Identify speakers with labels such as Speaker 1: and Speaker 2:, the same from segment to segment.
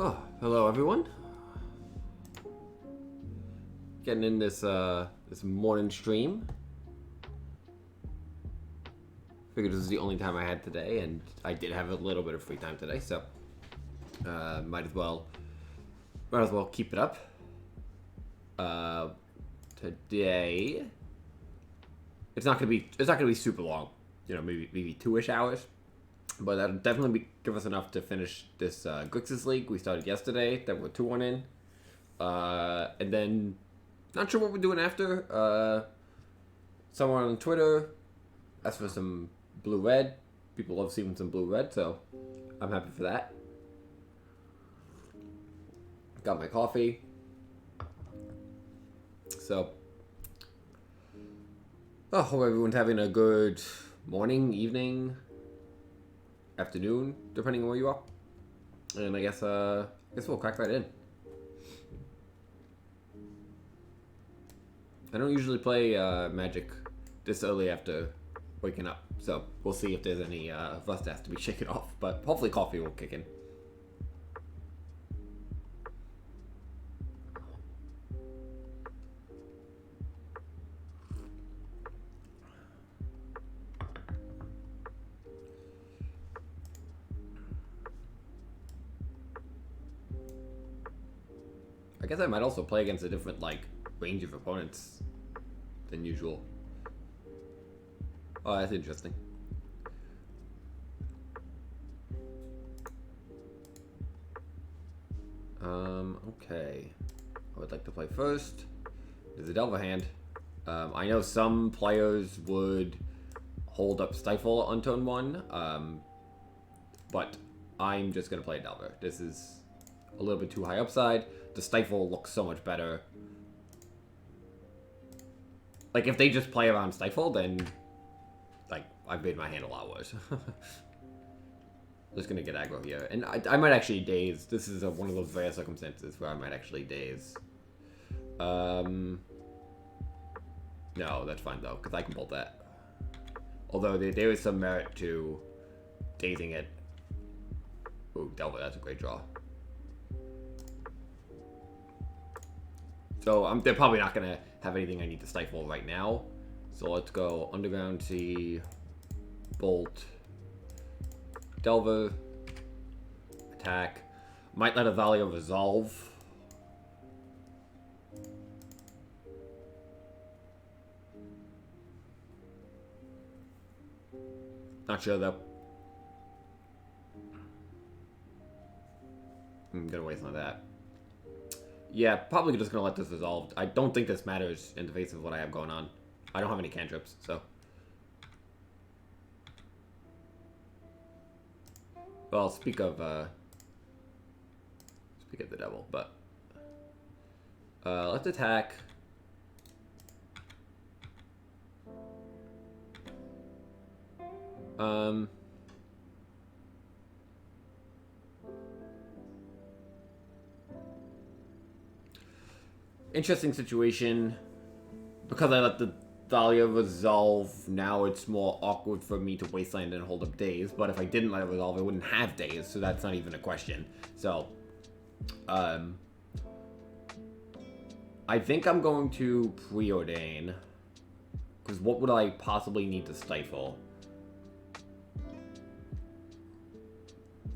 Speaker 1: Oh, hello everyone. Getting in this this morning stream. Figured this is the only time I had today, and I did have a little bit of free time today, so might as well keep it up. Today it's not gonna be super long. You know, maybe 2-ish hours. But that'll definitely give us enough to finish this Grixis League we started yesterday that we're 2-1 in. And then, not sure what we're doing after. Someone on Twitter asked for some blue-red. People love seeing some blue-red, so I'm happy for that. Got my coffee. So, I hope everyone's having a good morning, evening, afternoon, depending on where you are. And I guess we'll crack right in. I don't usually play Magic this early after waking up, so we'll see if there's any rust that has to be shaken off. But hopefully coffee will kick in. I guess I might also play against a different, range of opponents than usual. Oh, that's interesting. Okay. I would like to play first. There's a Delver hand. I know some players would hold up Stifle on turn 1, but I'm just going to play a Delver. This is a little bit too high upside. The Stifle looks so much better. Like, if they just play around Stifle, then, I've made my hand a lot worse. Just gonna get aggro here. And I might actually daze. This is one of those rare circumstances where I might actually daze. No, that's fine, though, because I can bolt that. Although there is some merit to dazing it. Ooh, Delver, that's a great draw. So they're probably not going to have anything I need to stifle right now. So let's go Underground Sea, Bolt, Delver, attack. Might let a Valio resolve. Not sure though. I'm gonna waste on that. Yeah, probably just gonna let this resolve. I don't think this matters in the face of what I have going on. I don't have any cantrips, so. Well, speak of the devil, but let's attack. Interesting situation. Because I let the Dahlia resolve, now it's more awkward for me to wasteland and hold up days. But if I didn't let it resolve, I wouldn't have days, so that's not even a question. So, I think I'm going to preordain. Because what would I possibly need to stifle?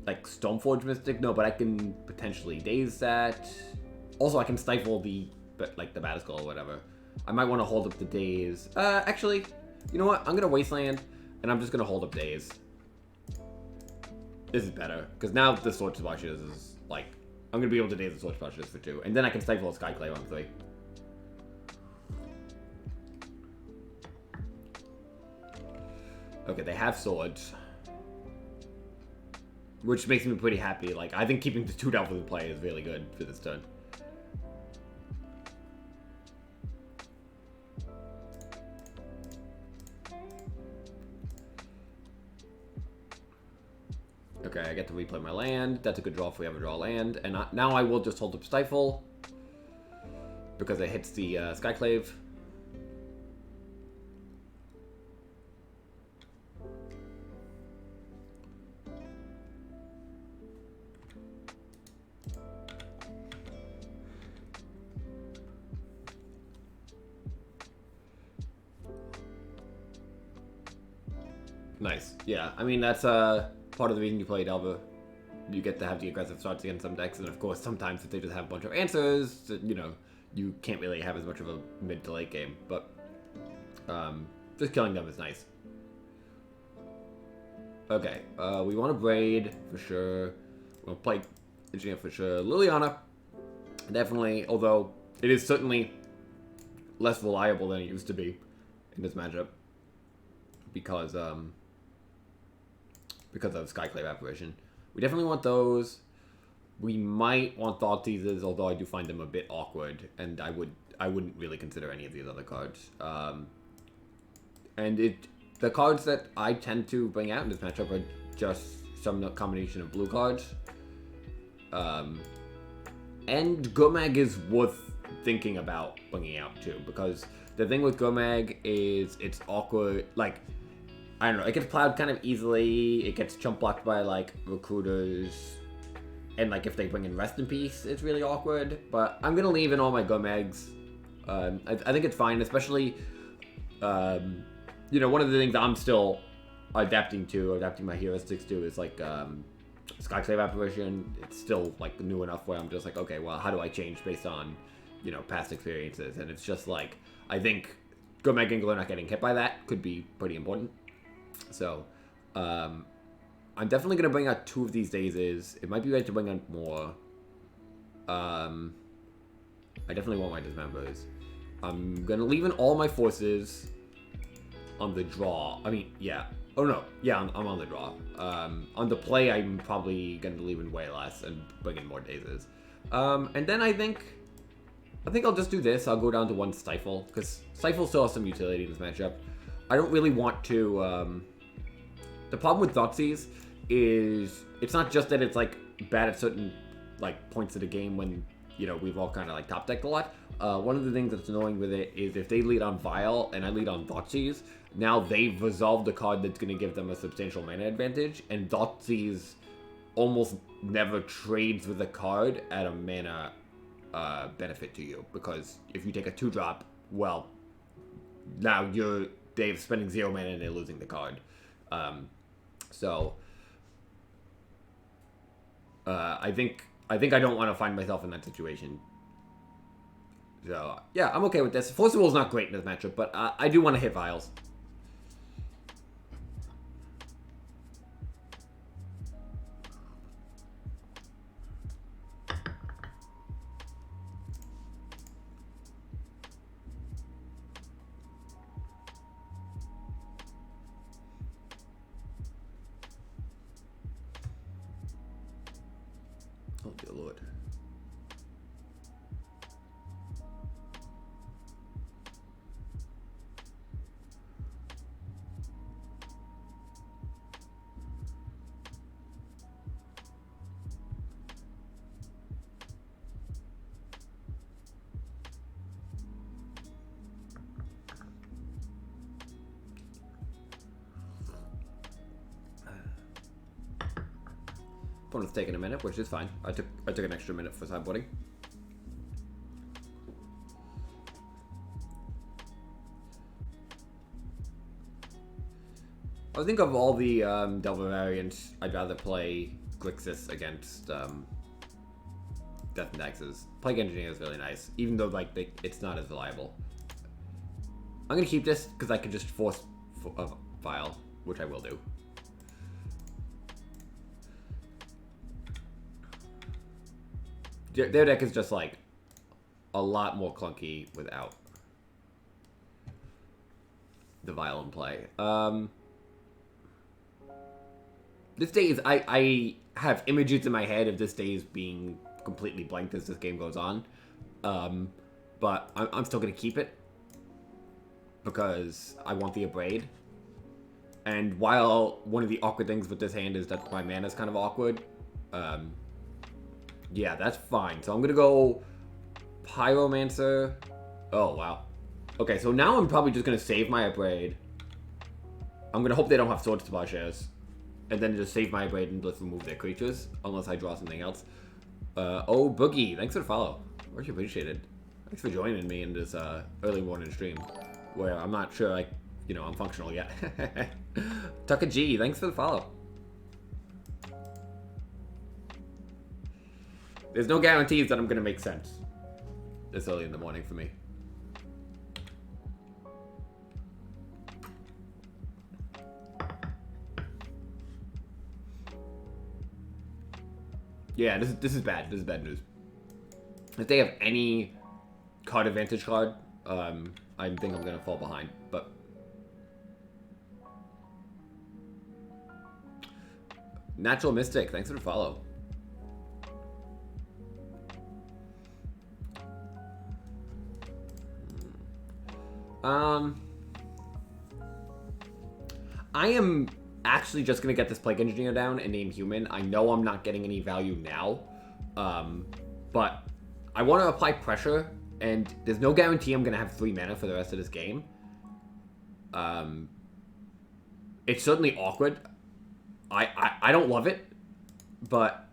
Speaker 1: Like Stoneforge Mystic? No, but I can potentially daze that. Also, I can stifle the Battleskull or whatever. I might want to hold up the days. Actually, you know what? I'm going to wasteland, and I'm just going to hold up days. This is better, because now the Sword Splashes is, I'm going to be able to daze the Sword Splashes for 2, and then I can stifle a Skyclave on 3. Okay, they have swords. Which makes me pretty happy. I think keeping the 2 Delvers in play is really good for this turn. Okay, I get to replay my land. That's a good draw if we ever draw land. And now I will just hold up Stifle. Because it hits the Skyclave. Nice. Yeah, I mean, that's part of the reason you play Delver. You get to have the aggressive starts against some decks, and of course, sometimes if they just have a bunch of answers, you know, you can't really have as much of a mid to late game. But just killing them is nice. Okay, we want to Braid for sure. We'll play Engineer for sure. Liliana, definitely, although it is certainly less reliable than it used to be in this matchup because of Skyclave Apparition. We definitely want those. We might want Thought Teasers, although I do find them a bit awkward, and I wouldn't really consider any of these other cards. The cards that I tend to bring out in this matchup are just some combination of blue cards. And Gurmag is worth thinking about bringing out too, because the thing with Gurmag is it's awkward. Like, I don't know, it gets plowed kind of easily. It gets chump blocked by like recruiters, and like if they bring in Rest in Peace, it's really awkward. But I'm gonna leave in all my Gurmags. I think it's fine, especially. You know, one of the things I'm still adapting my heuristics to is like Skyclave Apparition. It's still like new enough where I'm just like, okay, well, how do I change based on, you know, past experiences? And it's just like, I think Gurmag and Glur not getting hit by that could be pretty important. So, I'm definitely gonna bring out 2 of these Dazes. It might be right to bring out more. I definitely want my Dismembers. I'm gonna leave in all my forces on the draw. I mean, yeah. Oh no, yeah, I'm on the draw. On the play, I'm probably gonna leave in way less and bring in more Dazes. And then I think I'll just do this. I'll go down to 1 Stifle, because Stifle still has some utility in this matchup. I don't really want to. The problem with Thoughtseize is it's not just that it's like bad at certain like points of the game when, you know, we've all kind of like top decked a lot. One of the things that's annoying with it is if they lead on Vile and I lead on Thoughtseize, now they've resolved a card that's going to give them a substantial mana advantage, and Thoughtseize almost never trades with a card at a mana benefit to you, because if you take a 2-drop, well, now they're spending 0 mana and they're losing the card. I think I don't want to find myself in that situation. So, yeah, I'm okay with this. Force of Will is not great in this matchup, but I do want to hit Vials. Oh, dear Lord. Opponent's taking a minute, which is fine. I took an extra minute for sideboarding. I think of all the Delver variants, I'd rather play Grixis against Death and Taxes. Plague Engineer is really nice, even though like it's not as reliable. I'm gonna keep this because I can just force a File, which I will do. Their deck is just like a lot more clunky without the Vial in play. This day is I have images in my head of this day as being completely blanked as this game goes on, but I'm still gonna keep it because I want the Abrade. And while one of the awkward things with this hand is that my mana is kind of awkward, yeah, that's fine. So I'm gonna go Pyromancer. Oh, wow. Okay, so now I'm probably just gonna save my Abrade. I'm gonna hope they don't have Swords to Plowshares. And then just save my Abrade and just remove their creatures, unless I draw something else. Oh, Boogie, thanks for the follow. Much appreciated. Thanks for joining me in this early morning stream, where I'm not sure I you know, I'm functional yet. Tucker G, thanks for the follow. There's no guarantees that I'm gonna make sense this early in the morning for me. Yeah, this is bad. This is bad news. If they have any card advantage card, I think I'm gonna fall behind. But Natural Mystic, thanks for the follow. I am actually just gonna get this Plague Engineer down and name Human. I know I'm not getting any value now, but I want to apply pressure, and there's no guarantee I'm gonna have 3 mana for the rest of this game. It's certainly awkward. I don't love it, but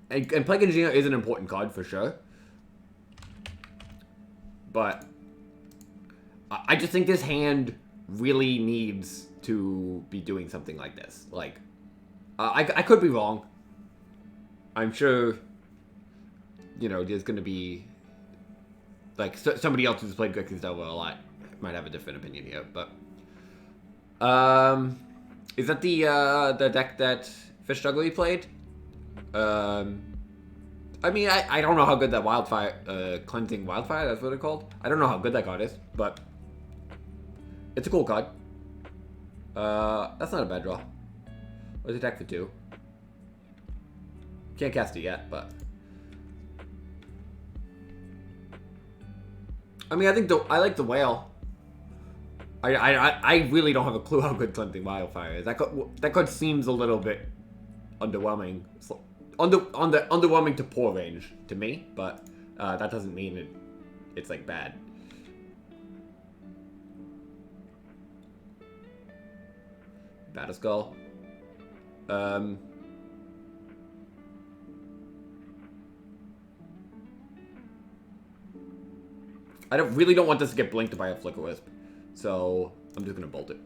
Speaker 1: and Plague Engineer is an important card for sure. But I just think this hand really needs to be doing something like this. Like, I could be wrong. I'm sure, you know, there's going to be, like, somebody else who's played Grixis Delver a lot might have a different opinion here, but, is that the deck that Fish Juggler played? I mean, I don't know how good that Wildfire, Cleansing Wildfire, that's what it's called. I don't know how good that card is, but it's a cool card. That's not a bad draw. Let's attack for 2. Can't cast it yet, but I mean, I like the whale. I really don't have a clue how good Cleansing Wildfire is. That card seems a little bit underwhelming. Underwhelming to poor range to me, but that doesn't mean it's like bad. Battle Skull. I really don't want this to get blinked by a Flicker Wisp, so I'm just gonna bolt it.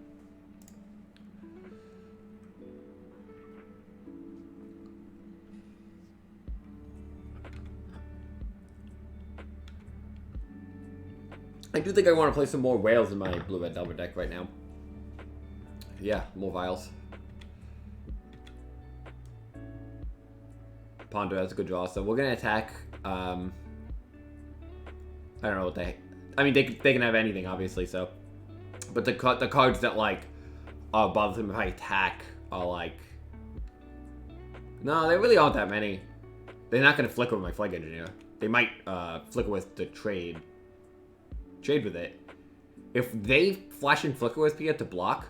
Speaker 1: I do think I want to play some more whales in my blue-red Delver deck right now. Yeah, more vials. Ponder, that's a good draw. So we're gonna attack. I don't know what they. I mean, they can have anything, obviously. So, but the cards that like are bothersome if I attack are like. No, there really aren't that many. They're not gonna flicker with my Plague Engineer. They might flicker with the trade with it. If they flash in Flicker Wisp here to block,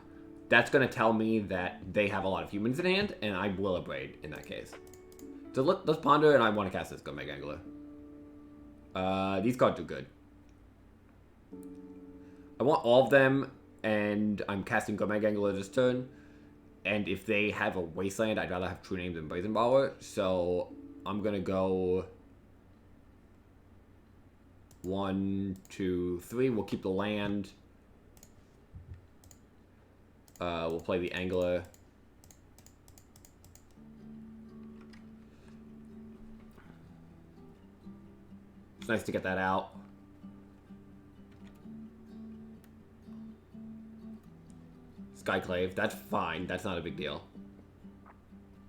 Speaker 1: that's going to tell me that they have a lot of humans in hand, and I will abrade in that case. So let's ponder, and I want to cast this Gumeg Angler. These cards are good. I want all of them, and I'm casting Gumeg Angler this turn. And if they have a Wasteland, I'd rather have True Names than Brazen Power. So I'm going to go 1, 2, 3. We'll keep the land. We'll play the Angler. It's nice to get that out. Skyclave, that's fine. That's not a big deal.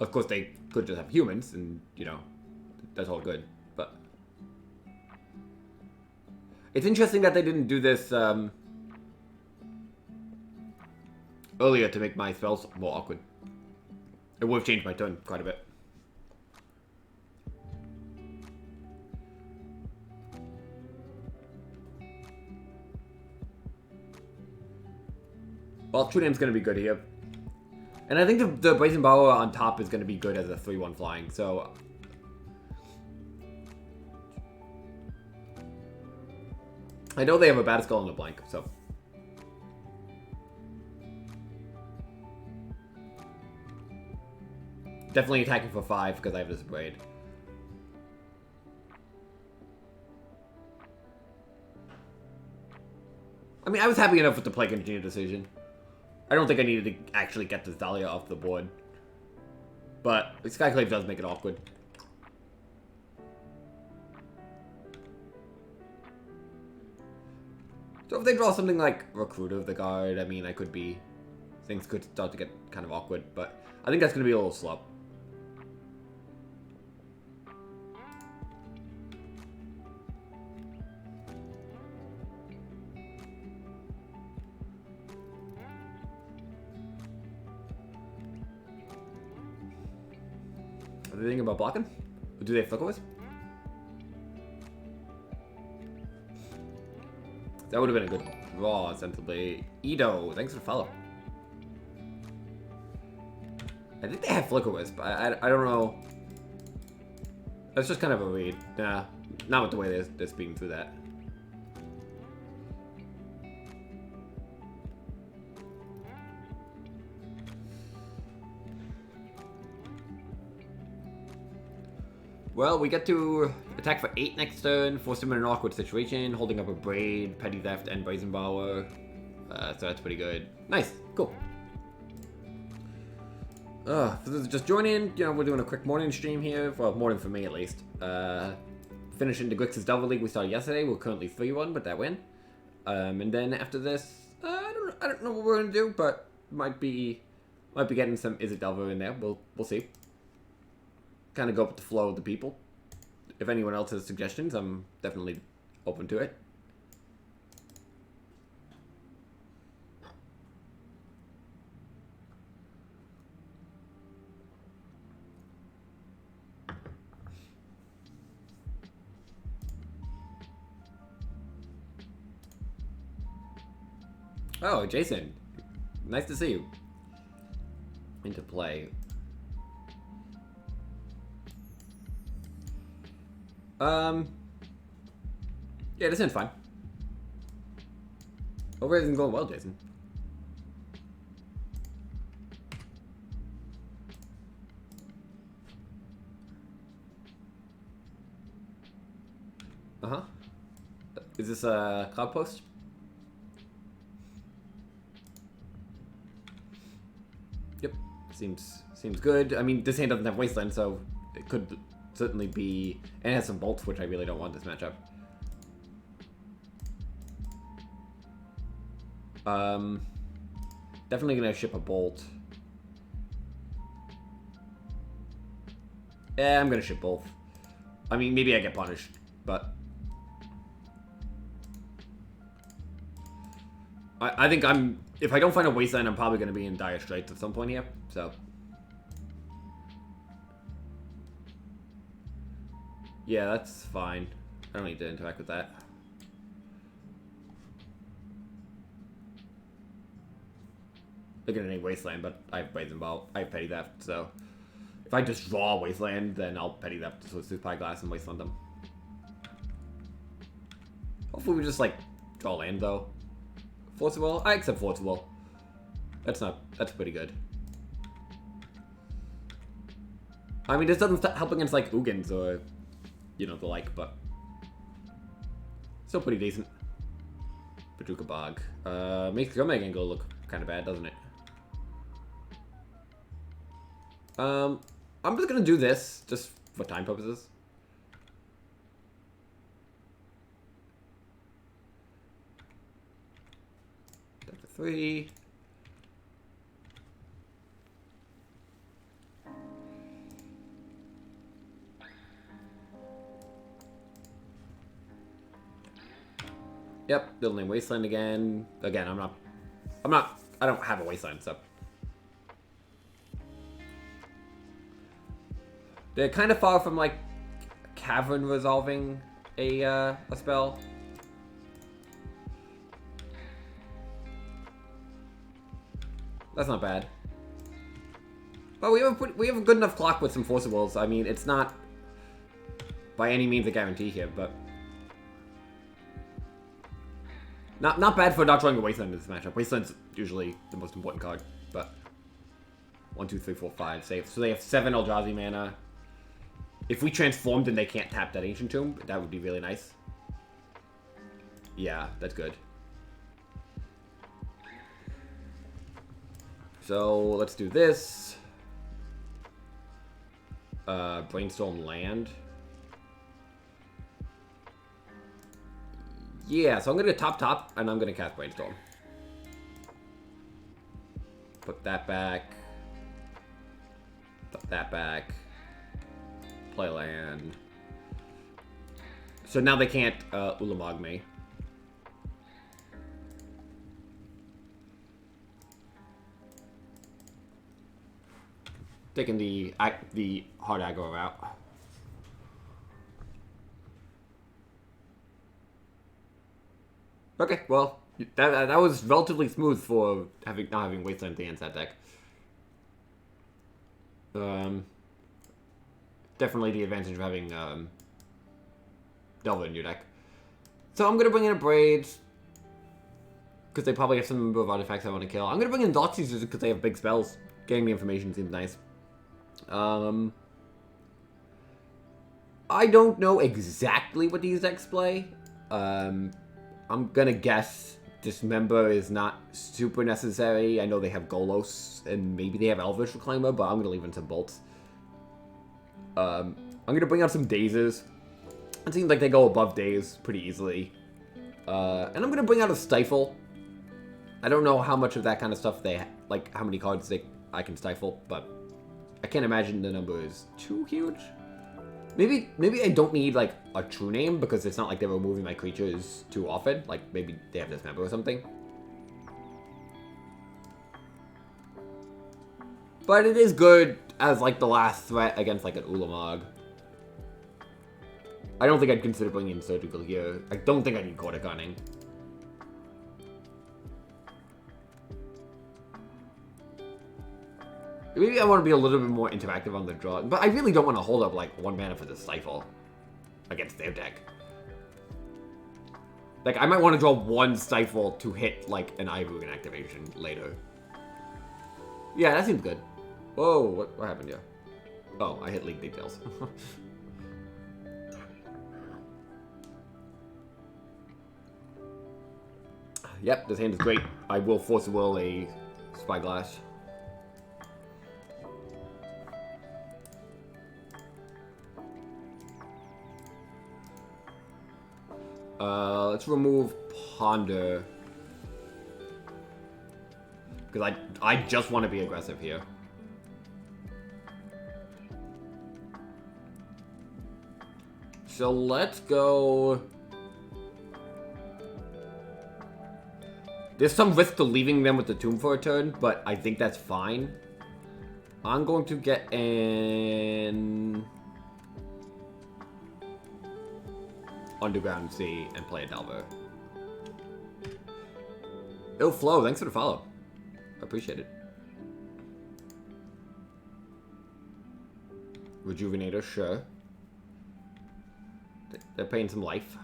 Speaker 1: Of course, they could just have humans, and, you know, that's all good. But it's interesting that they didn't do this earlier to make my spells more awkward. It would have changed my turn quite a bit. Well, True Name's going to be good here. And I think the Brazen Borrower on top is going to be good as a 3-1 flying, so I know they have a Battle Skull and a blank, so definitely attacking for 5 because I have this Braid. I mean, I was happy enough with the Plague Engineer decision. I don't think I needed to actually get this Dahlia off the board. But Skyclave does make it awkward. So if they draw something like Recruiter of the Guard, I mean, I could be... Things could start to get kind of awkward, but I think that's going to be a little slow. Are they thinking about blocking? Or do they have Flickers? That would have been a good draw, sensibly. Edo, thanks for the follow. I think they have Flicker Wisp. I don't know. That's just kind of a read. Nah, not with the way they're speeding through that. Well, we get to attack for 8 next turn, force him in an awkward situation, holding up a Braid, Petty Theft, and Brazenbauer. So that's pretty good. Nice, cool. For those who just join in, you know, we're doing a quick morning stream here. Well, morning for me at least. Finishing the Grixis Delver League we started yesterday. We're currently 3-1, but that win. And then after this, I don't know what we're gonna do, but might be getting some Izzet Delver in there. We'll see. Kind of go with the flow of the people. If anyone else has suggestions, I'm definitely open to it. Oh, Jason. Nice to see you. Into play. Yeah, this end's fine. Hope everything's going well, Jason. Uh-huh. Is this a cloud post? Yep. Seems good. I mean, this hand doesn't have Wasteland, so it could certainly be... And it has some bolts, which I really don't want this matchup. Definitely gonna ship a bolt. Yeah, I'm gonna ship both. I mean, maybe I get punished, but... I think I'm... If I don't find a Wasteland, I'm probably gonna be in dire straits at some point here, so... Yeah, that's fine. I don't need to interact with that. Looking at any Wasteland, but I have Brazenball. I have Petty Theft, so... If I just draw a Wasteland, then I'll Petty Theft with Spyglass and Wasteland them. Hopefully we just, like, draw land, though. Force of Will? I accept Force of Will. That's pretty good. I mean, this doesn't help against, like, Ugins or, you know, the like, but... Still pretty decent. Paducah Bog. Makes Gumeg Angle look kind of bad, doesn't it? I'm just gonna do this, just for time purposes. That for 3. Yep, building Wasteland again. Again, I don't have a Wasteland, so. They're kind of far from, like, Cavern resolving a spell. That's not bad. But we have a good enough clock with some Forcibles. I mean, it's not by any means a guarantee here, but not bad for not drawing a Wasteland in this matchup. Wasteland's usually the most important card, but 1, 2, 3, 4, 5 safe. So they have 7 Eldrazi mana. If we transformed and they can't tap that Ancient Tomb, that would be really nice. Yeah, that's good. So let's do this. Brainstorm land. Yeah, so I'm gonna top, and I'm gonna cast Brainstorm. Put that back. Put that back. Play land. So now they can't Ulamog me. Taking the hard aggro route. Okay, well, that was relatively smooth for not having Wasteland Dance that deck. Definitely the advantage of having Delver in your deck. So I'm gonna bring in a Braids because they probably have some number of artifacts I want to kill. I'm gonna bring in Thoughtseize just because they have big spells. Getting the information seems nice. I don't know exactly what these decks play. I'm gonna guess Dismember is not super necessary. I know they have Golos, and maybe they have Elvish Reclaimer, but I'm gonna leave in some Bolts. I'm gonna bring out some Dazes. It seems like they go above Daze pretty easily. And I'm gonna bring out a Stifle. I don't know how much of that kind of stuff like how many cards I can Stifle, but I can't imagine the number is too huge. Maybe I don't need, like, a true name, because it's not like they're removing my creatures too often. Like, maybe they have Dismember or something. But it is good as, like, the last threat against, like, an Ulamog. I don't think I'd consider bringing in Surgical here. I don't think I need Quarter Gunning. Maybe I want to be a little bit more interactive on the draw. But I really don't want to hold up, like, 1 mana for the Stifle against their deck. Like, I might want to draw 1 Stifle to hit, like, an Ivory activation later. Yeah, that seems good. Whoa, what happened here? Oh, I hit League Details. Yep, this hand is great. I will Force Will a Spyglass. Let's remove Ponder. Because I just want to be aggressive here. So let's go... There's some risk to leaving them with the Tomb for a turn, but I think that's fine. I'm going to get in... Underground Sea and play a Delver. It'll flow. Thanks for the follow. Appreciate it. Rejuvenator, sure. They're paying some life.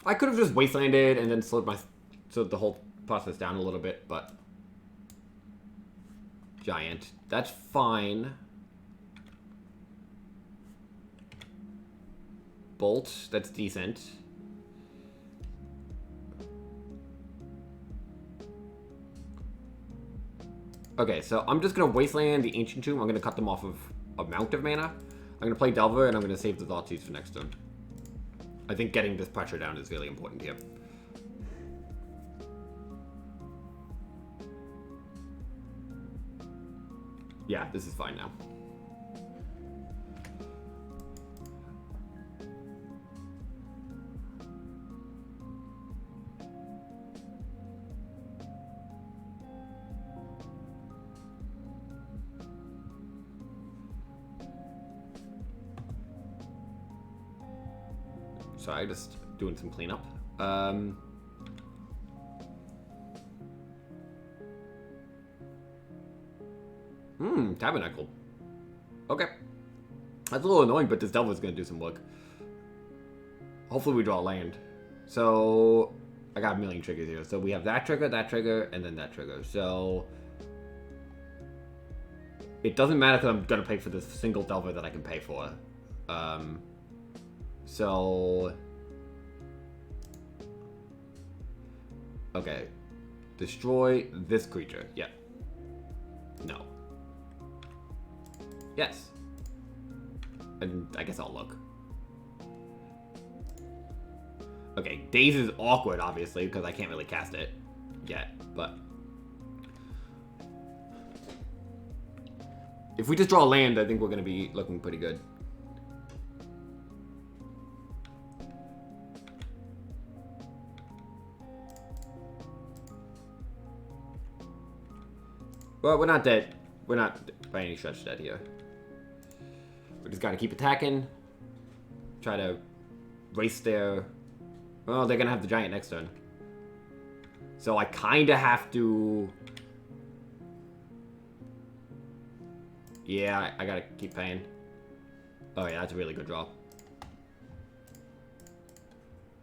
Speaker 1: I could have just wastelanded and then slowed the whole process down a little bit, but Giant, that's fine. Bolt, that's decent. Okay, so I'm just gonna wasteland the Ancient Tomb. I'm gonna cut them off of amount of mana. I'm gonna play Delver, and I'm gonna save the Thoughtseize for next turn. I think getting this pressure down is really important here. Yeah, this is fine now. Sorry, just doing some cleanup. Tabernacle. Okay. That's a little annoying, but this Delver's gonna do some work. Hopefully we draw land. So, I got a million triggers here. So we have that trigger, and then that trigger. So, it doesn't matter because I'm going to pay for this single Delver that I can pay for. So... Okay. Destroy this creature. Yeah. No. Yes. And I guess I'll look. Okay, Daze is awkward, obviously, because I can't really cast it yet, but... If we just draw land, I think we're going to be looking pretty good. Well, we're not dead. We're not by any stretch dead here. We just got to keep attacking. Try to race their... Well, they're going to have the giant next turn. So I kind of have to... Yeah, I got to keep paying. Oh yeah, that's a really good draw.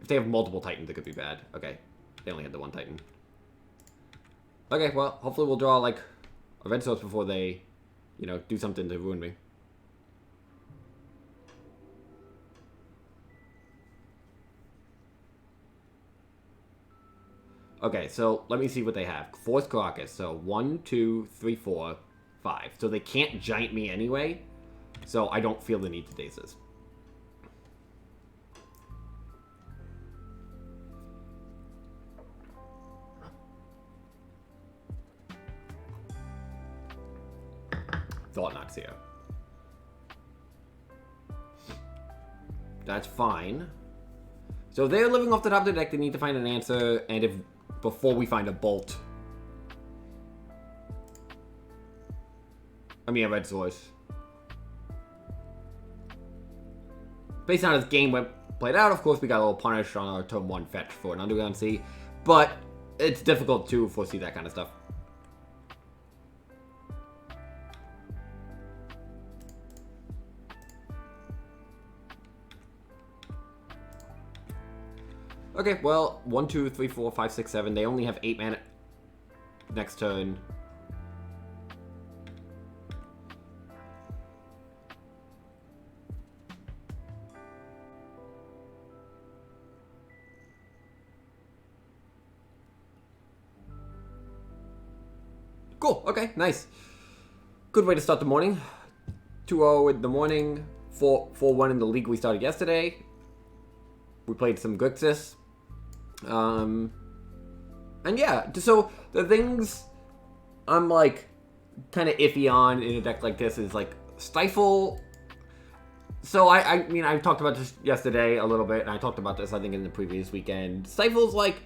Speaker 1: If they have multiple Titans, it could be bad. Okay, they only had the one Titan. Okay, well, hopefully we'll draw, like, a red source before they, you know, do something to ruin me. Okay, so let me see what they have. Force Caracas. So 1, 2, 3, 4, 5. So they can't giant me anyway. So I don't feel the need to daze this. Thought Knocks here. That's fine. So they're living off the top of the deck. They need to find an answer. And if before we find a bolt. I mean a red source. Based on how this game went played out, of course, we got a little punish on our turn 1 fetch for an Underground Sea. But it's difficult to foresee that kind of stuff. Okay, well, 1, 2, 3, 4, 5, 6, 7. They only have 8 mana next turn. Cool, okay, nice. Good way to start the morning. 2-0 in the morning, 4-1 in the league we started yesterday. We played some Grixis. And yeah, so the things I'm like kind of iffy on in a deck like this is like Stifle. So I mean, I talked about this yesterday a little bit, and I talked about this I think in the previous weekend. Stifle's like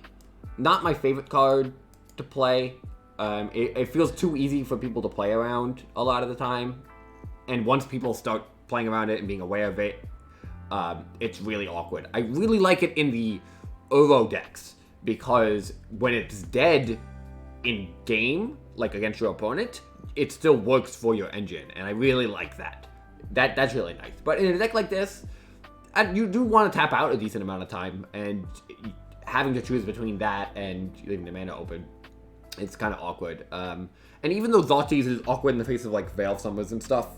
Speaker 1: not my favorite card to play. It feels too easy for people to play around a lot of the time, and once people start playing around it and being aware of it, it's really awkward. I really like it in the Uro decks, because when it's dead in game, like against your opponent, it still works for your engine, and I really like that. That's really nice. But in a deck like this, you do want to tap out a decent amount of time, and having to choose between that and leaving the mana open, it's kind of awkward. And even though Zotti's is awkward in the face of like Veil Summers and stuff,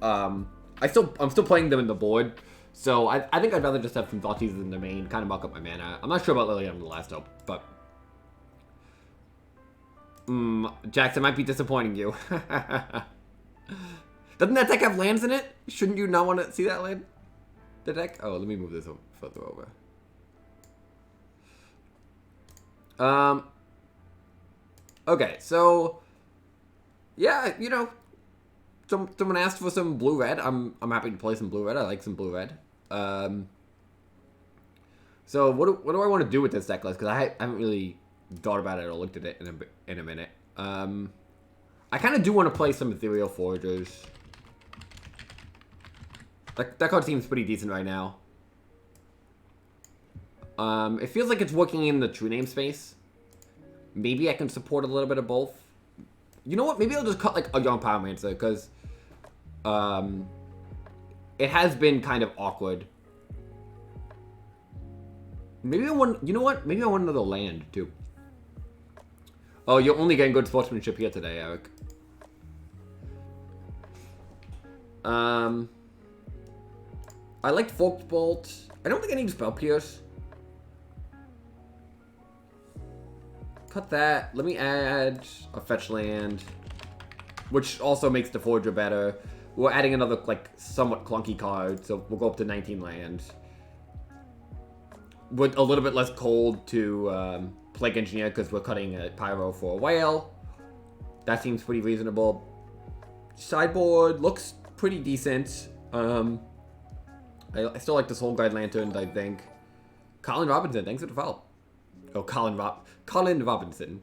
Speaker 1: I'm still playing them in the board. So I think I'd rather just have some Zotti's in the main, kind of muck up my mana. I'm not sure about Liliana in the last hope, but Jax, I might be disappointing you. Doesn't that deck have lands in it? Shouldn't you not want to see that land? The deck? Oh, let me move this further over. Okay, so yeah, you know, someone asked for some blue-red. I'm happy to play some blue-red. I like some blue-red. So what do I want to do with this deck list? Because I haven't really thought about it or looked at it in a minute. I kind of do want to play some Ethereal Foragers. That card seems pretty decent right now. It feels like it's working in the true name space. Maybe I can support a little bit of both. You know what? Maybe I'll just cut like a Young Pyromancer, because it has been kind of awkward. Maybe I want, you know what? Maybe I want another land too. Oh, you're only getting good sportsmanship here today, Eric. I liked Forked Bolt. I don't think I need Spell Pierce. Cut that. Let me add a fetch land, which also makes the Forger better. We're adding another, like, somewhat clunky card, so we'll go up to 19 land. With a little bit less cold to Plague Engineer because we're cutting a Pyro for a Whale. That seems pretty reasonable. Sideboard looks pretty decent. I still like the Soul Guide Lanterns, I think. Colin Robinson, thanks for the follow. Oh, Colin Robinson.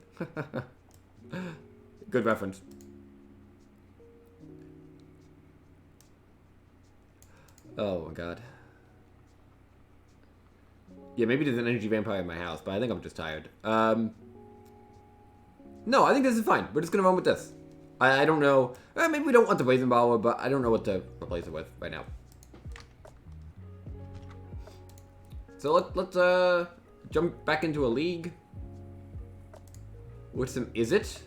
Speaker 1: Good reference. Oh my god. Yeah, maybe there's an energy vampire in my house, but I think I'm just tired. No, I think this is fine. We're just gonna run with this. I don't know. Maybe we don't want the Brazen Power, but I don't know what to replace it with right now. So let's jump back into a league with some Izzet.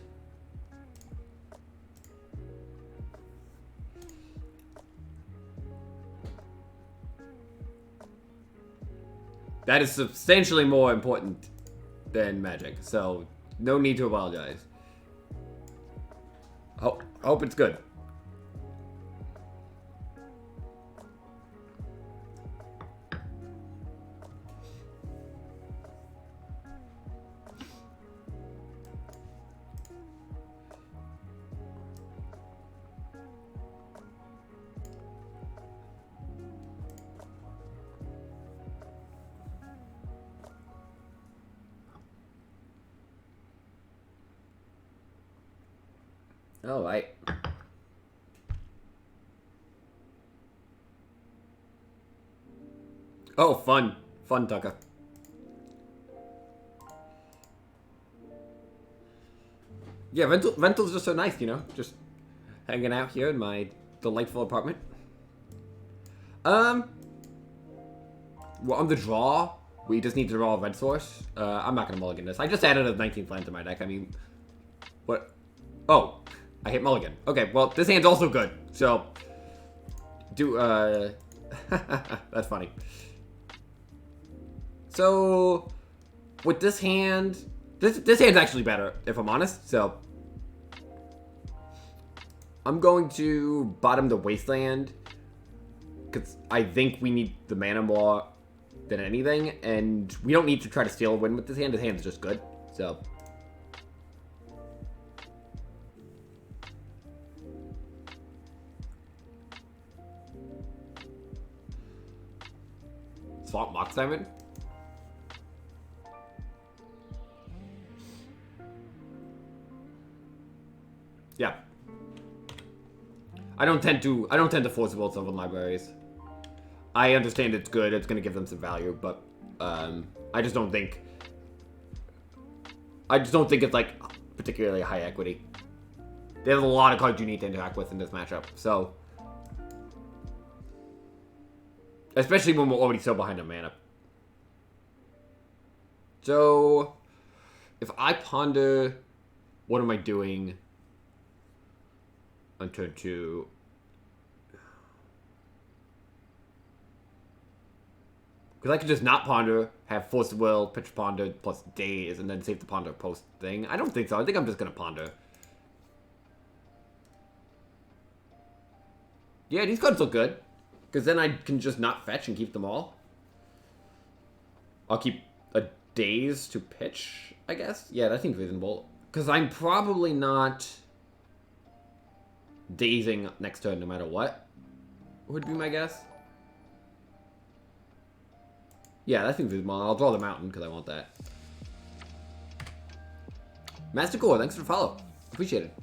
Speaker 1: That is substantially more important than Magic, so no need to apologize. Hope it's good. All right. Oh, fun. Fun, Tucker. Yeah, rental's just so nice, you know? Just hanging out here in my delightful apartment. Well, on the draw, we just need to draw a red source. I'm not gonna mulligan this. I just added a 19th land to my deck. I mean, what? Oh, I hit mulligan. Okay, well, this hand's also good. So, that's funny. So, with this hand, this hand's actually better, if I'm honest. So, I'm going to bottom the Wasteland, because I think we need the mana more than anything, and we don't need to try to steal a win with this hand. This hand's just good, so. Swamp Mox Diamond? Yeah. I don't tend to force the World Sylvan Libraries. I understand it's good, it's gonna give them some value, but I just don't think it's like particularly high equity. There's a lot of cards you need to interact with in this matchup, so especially when we're already so behind on mana. So if I ponder, what am I doing on turn 2? Because I could just not ponder, have Force of Will, pitch ponder plus days, and then save the ponder post thing. I don't think so. I think I'm just going to ponder. Yeah, these cards look good. Because then I can just not fetch and keep them all. I'll keep a daze to pitch, I guess. Yeah, that seems reasonable. Because I'm probably not dazing next turn no matter what, would be my guess. Yeah, that seems reasonable. I'll draw the mountain because I want that. Master Core, thanks for the follow. Appreciate it.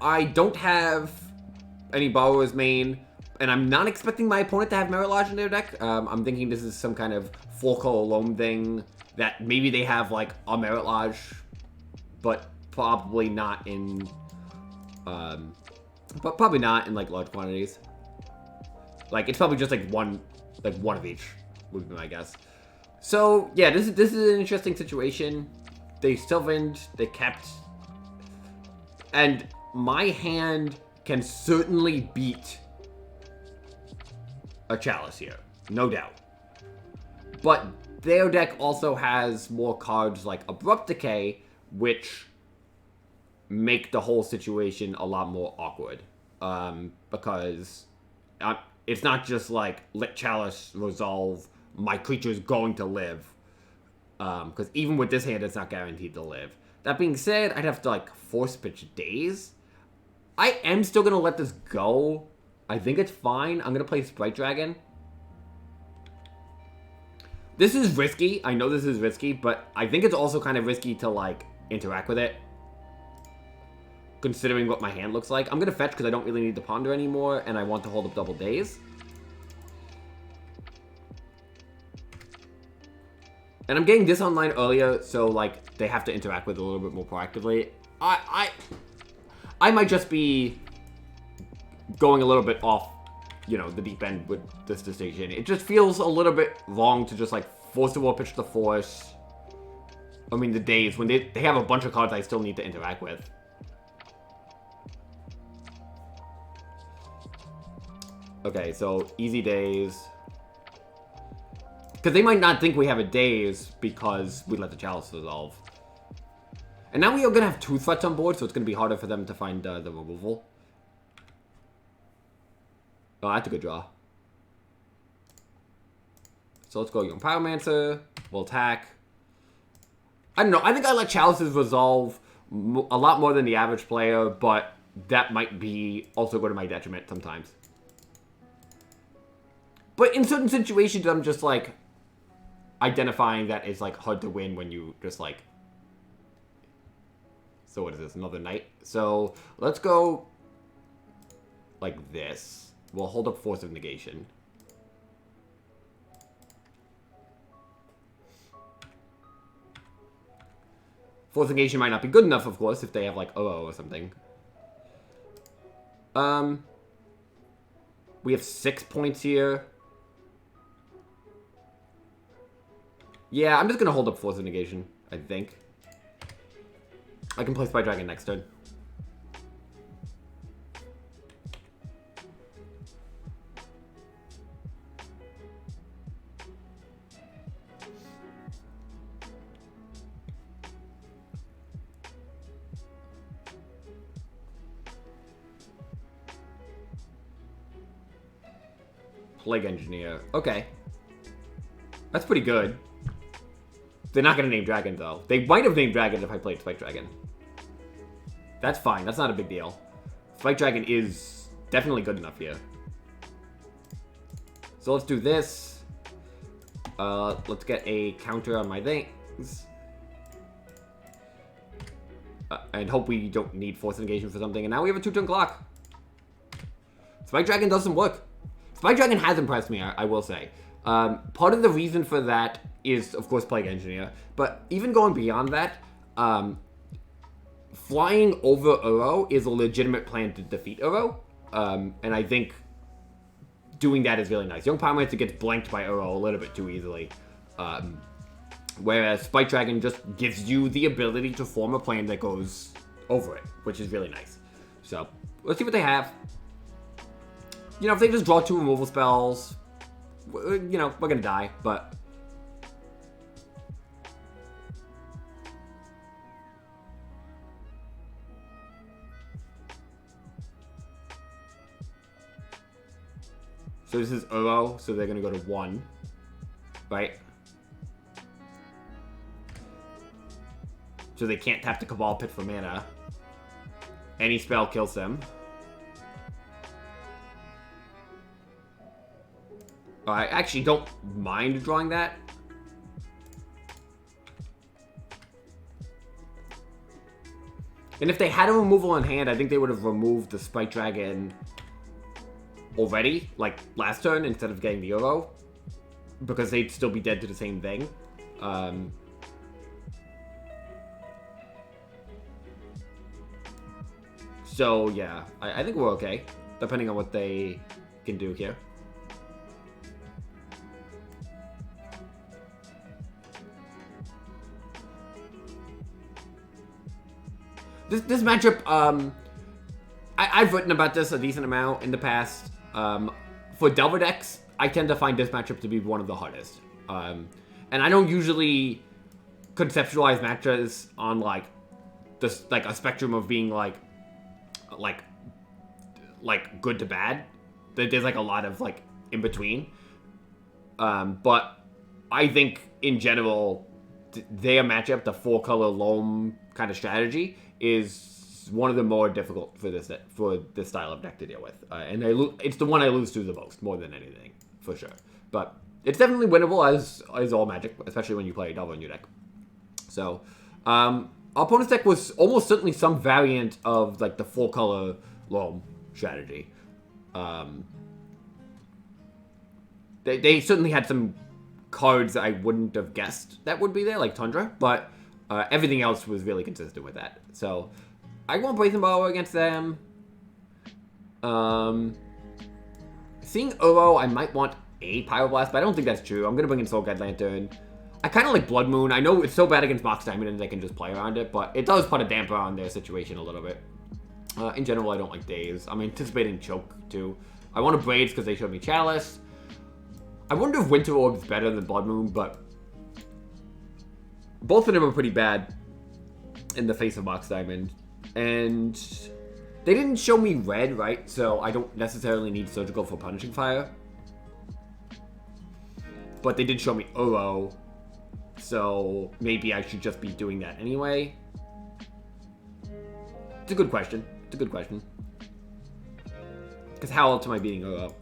Speaker 1: I don't have any Borrower's main, and I'm not expecting my opponent to have Merit Lodge in their deck. I'm thinking this is some kind of 4-color loam thing that maybe they have like a Merit Lodge, but probably not in, like large quantities. Like it's probably just like one of each would be my guess. So, yeah, this is an interesting situation. They sylvaned, they kept... And my hand can certainly beat a Chalice here. No doubt. But their deck also has more cards like Abrupt Decay, which make the whole situation a lot more awkward. Because it's not just like, let Chalice resolve, my creature's going to live. Because even with this hand, it's not guaranteed to live. That being said, I'd have to, like, force pitch Daze. I am still going to let this go. I think it's fine. I'm going to play Sprite Dragon. This is risky. I know this is risky, but I think it's also kind of risky to, like, interact with it. Considering what my hand looks like. I'm going to fetch because I don't really need to ponder anymore, and I want to hold up double Daze. And I'm getting this online earlier, so, like, they have to interact with it a little bit more proactively. I might just be going a little bit off, you know, the deep end with this decision. It just feels a little bit wrong to just, like, force the War Pitch the Force. I mean, the Daze, when they have a bunch of cards I still need to interact with. Okay, so, easy Daze. Because they might not think we have a Daze because we let the Chalice resolve. And now we are going to have 2 threats on board, so it's going to be harder for them to find the removal. Oh, that's a good draw. So let's go Young Pyromancer. We'll attack. I don't know. I think I let Chalices resolve a lot more than the average player, but that might be also go to my detriment sometimes. But in certain situations, I'm just like identifying that it's like hard to win when you just like... So what is this? Another night? So let's go like this. We'll hold up Force of Negation. Force of Negation might not be good enough, of course, if they have like OO or something. We have 6 points here. Yeah, I'm just going to hold up Force of Negation, I think. I can play Spy Dragon next turn. Plague Engineer. Okay. That's pretty good. They're not going to name Dragon, though. They might have named Dragon if I played Spike Dragon. That's fine. That's not a big deal. Spike Dragon is definitely good enough here. So let's do this. Let's get a counter on my things. And hope we don't need Force Engagement for something. And now we have a 2-turn clock. Spike Dragon does some work. Spike Dragon has impressed me, I will say. Part of the reason for that is, of course, Plague Engineer. But even going beyond that, flying over Uro is a legitimate plan to defeat Uro. And I think doing that is really nice. Young Pyromancer gets blanked by Uro a little bit too easily. Whereas Spike Dragon just gives you the ability to form a plan that goes over it, which is really nice. So, let's see what they have. You know, if they just draw 2 removal spells, you know, we're gonna die, but... So this is Uro, so they're gonna go to 1, right? So they can't tap the Cabal Pit for mana. Any spell kills them. I actually don't mind drawing that. And if they had a removal on hand, I think they would have removed the Spike Dragon already, like last turn, instead of getting the Uro. Because they'd still be dead to the same thing. So, yeah. I think we're okay, depending on what they can do here. This matchup, I've written about this a decent amount in the past. For Delver decks, I tend to find this matchup to be one of the hardest. And I don't usually conceptualize matchups on like this, like a spectrum of being like good to bad. There's like a lot of like in between. But I think in general, their matchup, the 4-color loam kind of strategy, is one of the more difficult for this style of deck to deal with. And it's the one I lose to the most, more than anything, for sure. But it's definitely winnable as all Magic, especially when you play Delver in your deck. So, our opponent's deck was almost certainly some variant of like the 4-color loam strategy. They certainly had some cards I wouldn't have guessed that would be there, like Tundra, but everything else was really consistent with that. So I won't Brazen Borrower against them. Seeing Uro, I might want a Pyroblast, but I don't think that's true. I'm going to bring in Soul Guide Lantern. I kind of like Blood Moon. I know it's so bad against Mox Diamond and they can just play around it, but it does put a damper on their situation a little bit. In general, I don't like Daze. I'm anticipating Choke, too. I want to Braids because they showed me Chalice. I wonder if Winter Orb is better than Blood Moon, but both of them are pretty bad in the face of Mox Diamond. And they didn't show me Red, right? So I don't necessarily need Surgical for Punishing Fire. But they did show me Uro, so maybe I should just be doing that anyway. It's a good question. It's a good question. Because how else am I beating Uro?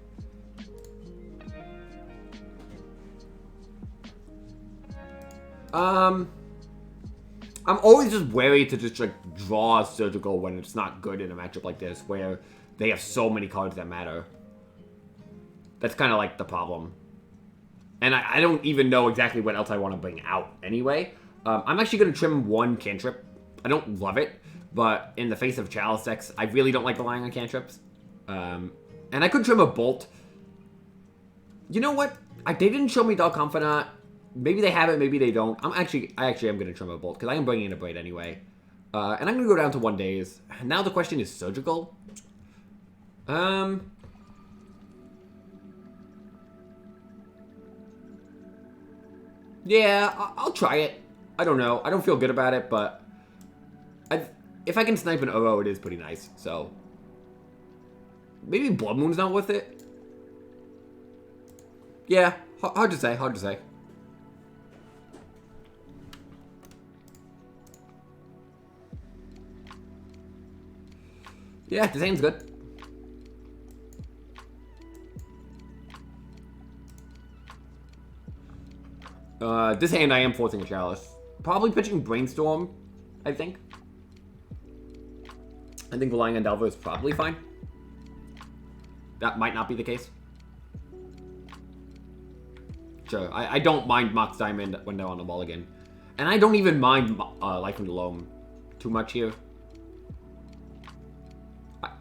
Speaker 1: I'm always just wary to just like draw a Surgical when it's not good in a matchup like this, where they have so many cards that matter. That's kind of like the problem. And I don't even know exactly what else I want to bring out anyway. I'm actually going to trim one cantrip. I don't love it, but in the face of Chalice decks, I really don't like relying on cantrips. And I could trim a Bolt. You know what? They didn't show me Dark Confidant. Maybe they have it, maybe they don't. I actually am going to trim a Bolt, because I am bringing in a Braid anyway. And I'm going to go down to 1 days. Now the question is Surgical. Yeah, I'll try it. I don't know. I don't feel good about it, but if I can snipe an Uro, it is pretty nice. So maybe Blood Moon's not worth it. Yeah, hard to say. Hard to say. Yeah, this hand's good. This hand I am forcing a Chalice. Probably pitching Brainstorm, I think. I think relying on Delver is probably fine. That might not be the case. Sure, I don't mind Mox Diamond when they're on the mulligan. And I don't even mind Life in the Loam too much here.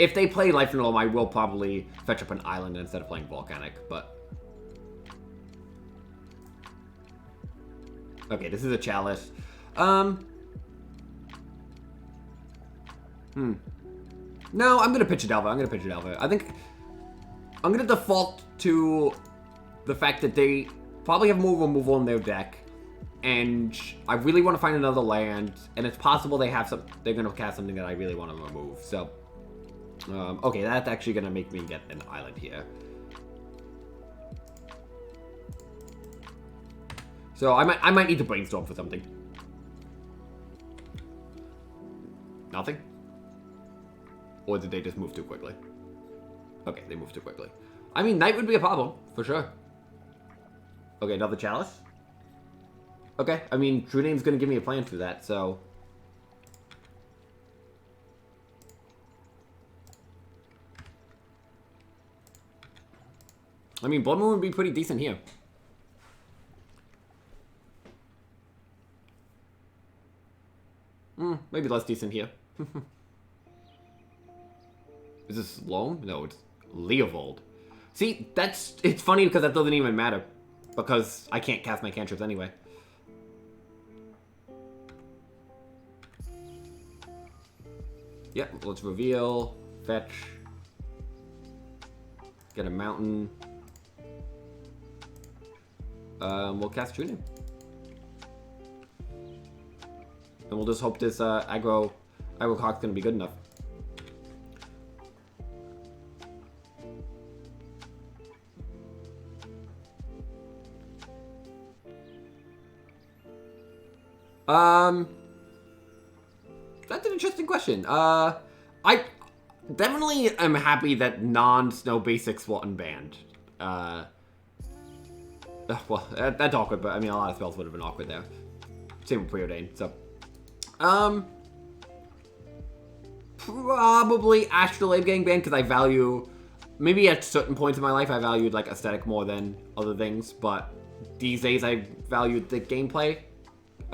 Speaker 1: If they play Life in the Loam, I will probably fetch up an Island instead of playing Volcanic, but... Okay, this is a Chalice. No, I'm going to pitch a Delver. I think I'm going to default to the fact that they probably have more removal in their deck. And I really want to find another land. And it's possible they're going to cast something that I really want to remove. So, okay, that's actually going to make me get an Island here. So I might need to Brainstorm for something. Nothing? Or did they just move too quickly? Okay, they moved too quickly. I mean, Night would be a problem, for sure. Okay, another Chalice? Okay, I mean, True Name's gonna give me a plan for that, so... I mean, Blood Moon would be pretty decent here. Maybe less decent here. Is this Loam? No, it's Leovold. See, it's funny because that doesn't even matter. Because I can't cast my cantrips anyway. Yep, let's reveal, fetch, get a mountain. We'll cast Tuning. And we'll just hope this aggro clock's gonna be good enough. That's an interesting question. I definitely am happy that non-snow basics were unbanned. Well, that's awkward, but I mean, a lot of spells would have been awkward there. Same with Preordain, so. Probably Astrolabe getting banned, because I value, maybe at certain points in my life, I valued, like, aesthetic more than other things, but these days I valued the gameplay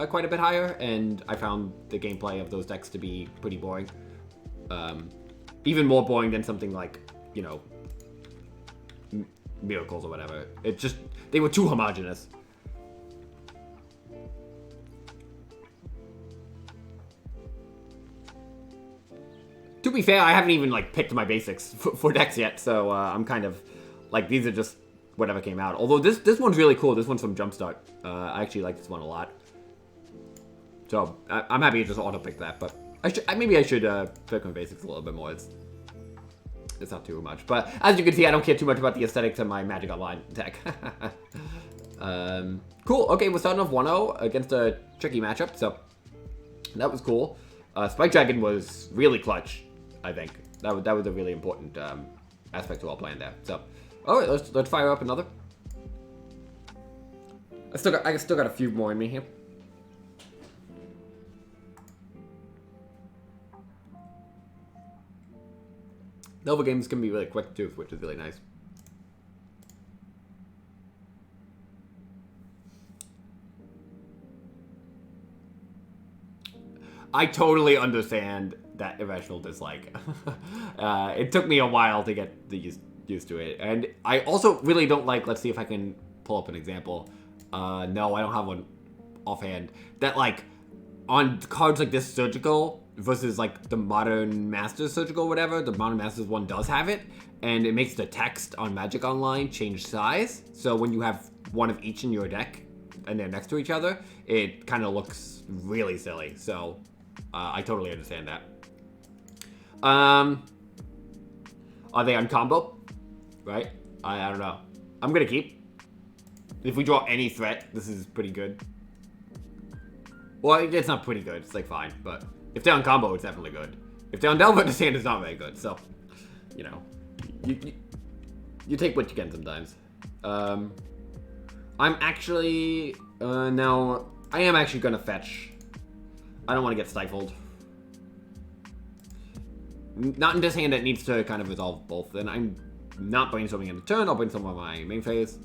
Speaker 1: quite a bit higher, and I found the gameplay of those decks to be pretty boring. Even more boring than something like, you know, Miracles or whatever. It just, they were too homogenous. To be fair, I haven't even, like, picked my basics for decks yet, so I'm kind of, like, these are just whatever came out. Although this one's really cool. This one's from Jumpstart. I actually like this one a lot. So, I'm happy to just auto-pick that, but maybe I should pick my basics a little bit more. It's not too much. But as you can see, I don't care too much about the aesthetics of my Magic Online deck. Cool. Okay, we're starting off 1-0 against a tricky matchup, so that was cool. Spike Dragon was really clutch, I think. That was a really important aspect to our plan there. So, all right, let's fire up another. I still got a few more in me here. Nova games can be really quick too, which is really nice. I totally understand that irrational dislike. It took me a while to get used to it. And I also really don't like, let's see if I can pull up an example. No, I don't have one offhand. That, like, on cards like this Surgical versus, like, the Modern Masters Surgical or whatever, the Modern Masters one does have it, and it makes the text on Magic Online change size. So when you have one of each in your deck, and they're next to each other, it kind of looks really silly. So I totally understand that. Are they on combo? Right? I don't know. I'm gonna keep. If we draw any threat, this is pretty good. Well, it's not pretty good. It's like fine, but if they're on combo, it's definitely good. If they're on Delver, this hand is not very good. So, you know, you take what you can sometimes. I'm actually now I am actually gonna fetch. I don't want to get stifled. Not in this hand that needs to kind of resolve both. Then I'm not brainstorming in the turn. I'll brainstorm on my main phase.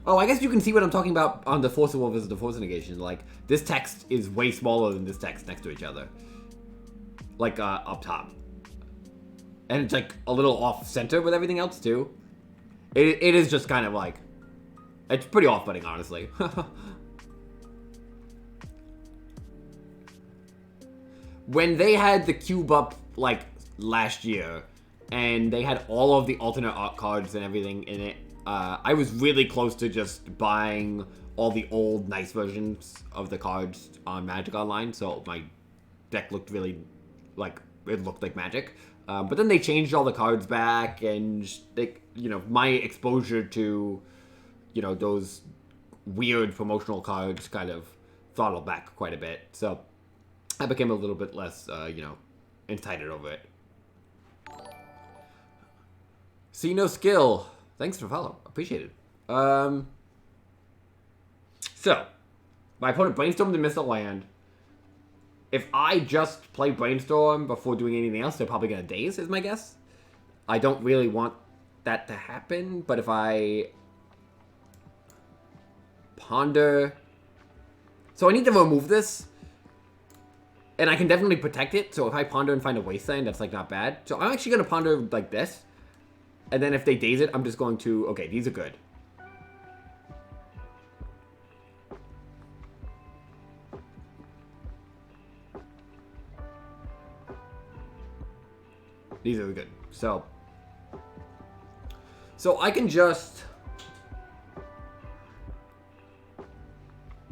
Speaker 1: Oh, I guess you can see what I'm talking about on the Force of Will versus the Force Negation. Like, this text is way smaller than this text next to each other. Like, up top. And it's, like, a little off-center with everything else, too. It is just kind of, like... It's pretty off-putting, honestly. When they had the cube up, like, last year, and they had all of the alternate art cards and everything in it, I was really close to just buying all the old nice versions of the cards on Magic Online, so my deck looked really, like, it looked like Magic. But then they changed all the cards back, and, they, you know, my exposure to, you know, those weird promotional cards kind of throttled back quite a bit. So I became a little bit less, you know, entitled over it. See no skill. Thanks for follow. Appreciate it. So, my opponent brainstormed and missed a land. If I just play Brainstorm before doing anything else, they're probably going to daze, is my guess. I don't really want that to happen, but if I ponder... So I need to remove this, and I can definitely protect it, so if I ponder and find a wasteland, that's, like, not bad. So I'm actually going to ponder like this, and then if they daze it, I'm just going to... Okay, these are good. These are good. So I can just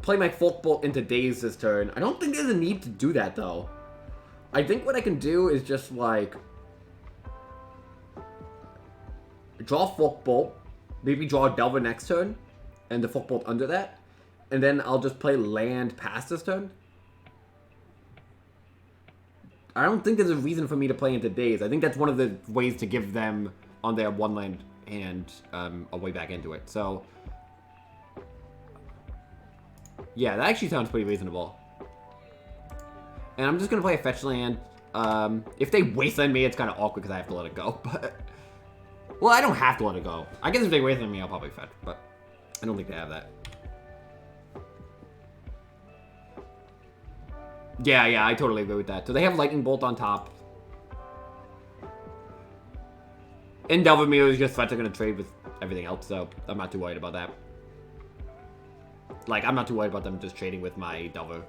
Speaker 1: play my Folk Bolt into Daze this turn. I don't think there's a need to do that, though. I think what I can do is just, like, draw Folk Bolt, maybe draw a Delver next turn, and the Folk Bolt under that, and then I'll just play land past this turn. I don't think there's a reason for me to play into Daze. I think that's one of the ways to give them, on their one land hand, a way back into it. So, yeah, that actually sounds pretty reasonable. And I'm just going to play a fetch land. If they wasteland me, it's kind of awkward because I have to let it go. But, well, I don't have to let it go. I guess if they wasteland me, I'll probably fetch. But I don't think they have that. Yeah, I totally agree with that. So they have Lightning Bolt on top. And Delver Mirror is just threats are going to trade with everything else, so I'm not too worried about that. Like, I'm not too worried about them just trading with my Delver.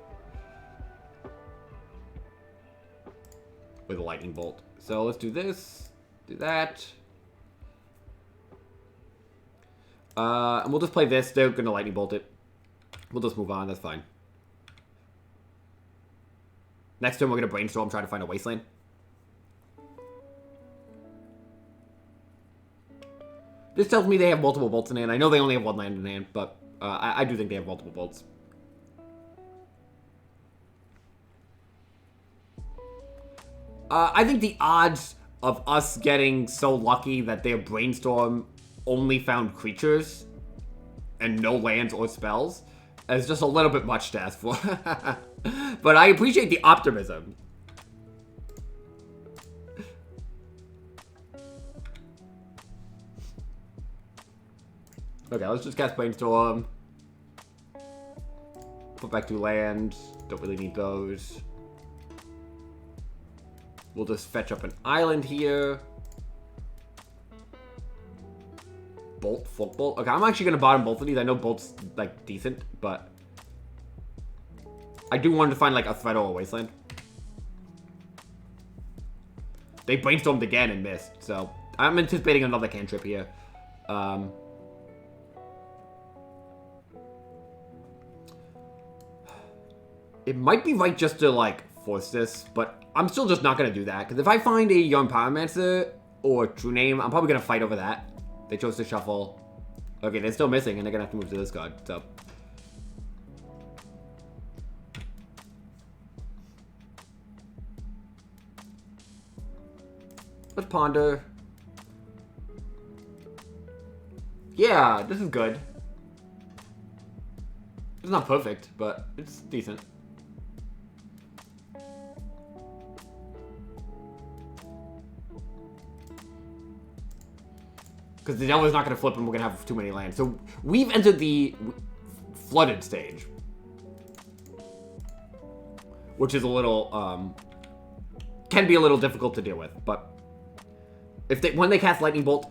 Speaker 1: With a Lightning Bolt. So let's do this. Do that. And we'll just play this. They're going to Lightning Bolt it. We'll just move on. That's fine. Next turn, we're going to Brainstorm, try to find a Wasteland. This tells me they have multiple bolts in hand. I know they only have one land in hand, but I do think they have multiple bolts. I think the odds of us getting so lucky that their Brainstorm only found creatures and no lands or spells is just a little bit much to ask for. But I appreciate the optimism. Okay, let's just cast Brainstorm. Put back 2 lands. Don't really need those. We'll just fetch up an island here. Bolt, Folk Bolt. Okay, I'm actually going to bottom both of these. I know Bolt's, like, decent, but I do want to find, like, a threat or a wasteland. They Brainstormed again and missed, so I'm anticipating another cantrip here. It might be right just to, like, force this, but I'm still just not going to do that. Because if I find a Young Pyromancer or True Name, I'm probably going to fight over that. They chose to shuffle. Okay, they're still missing, and they're going to have to move to this card, so. Let's ponder. Yeah, this is good. It's not perfect, but it's decent. Because the Delver's not going to flip and we're going to have too many lands. So we've entered the flooded stage. Which is a little, can be a little difficult to deal with. But if when they cast Lightning Bolt,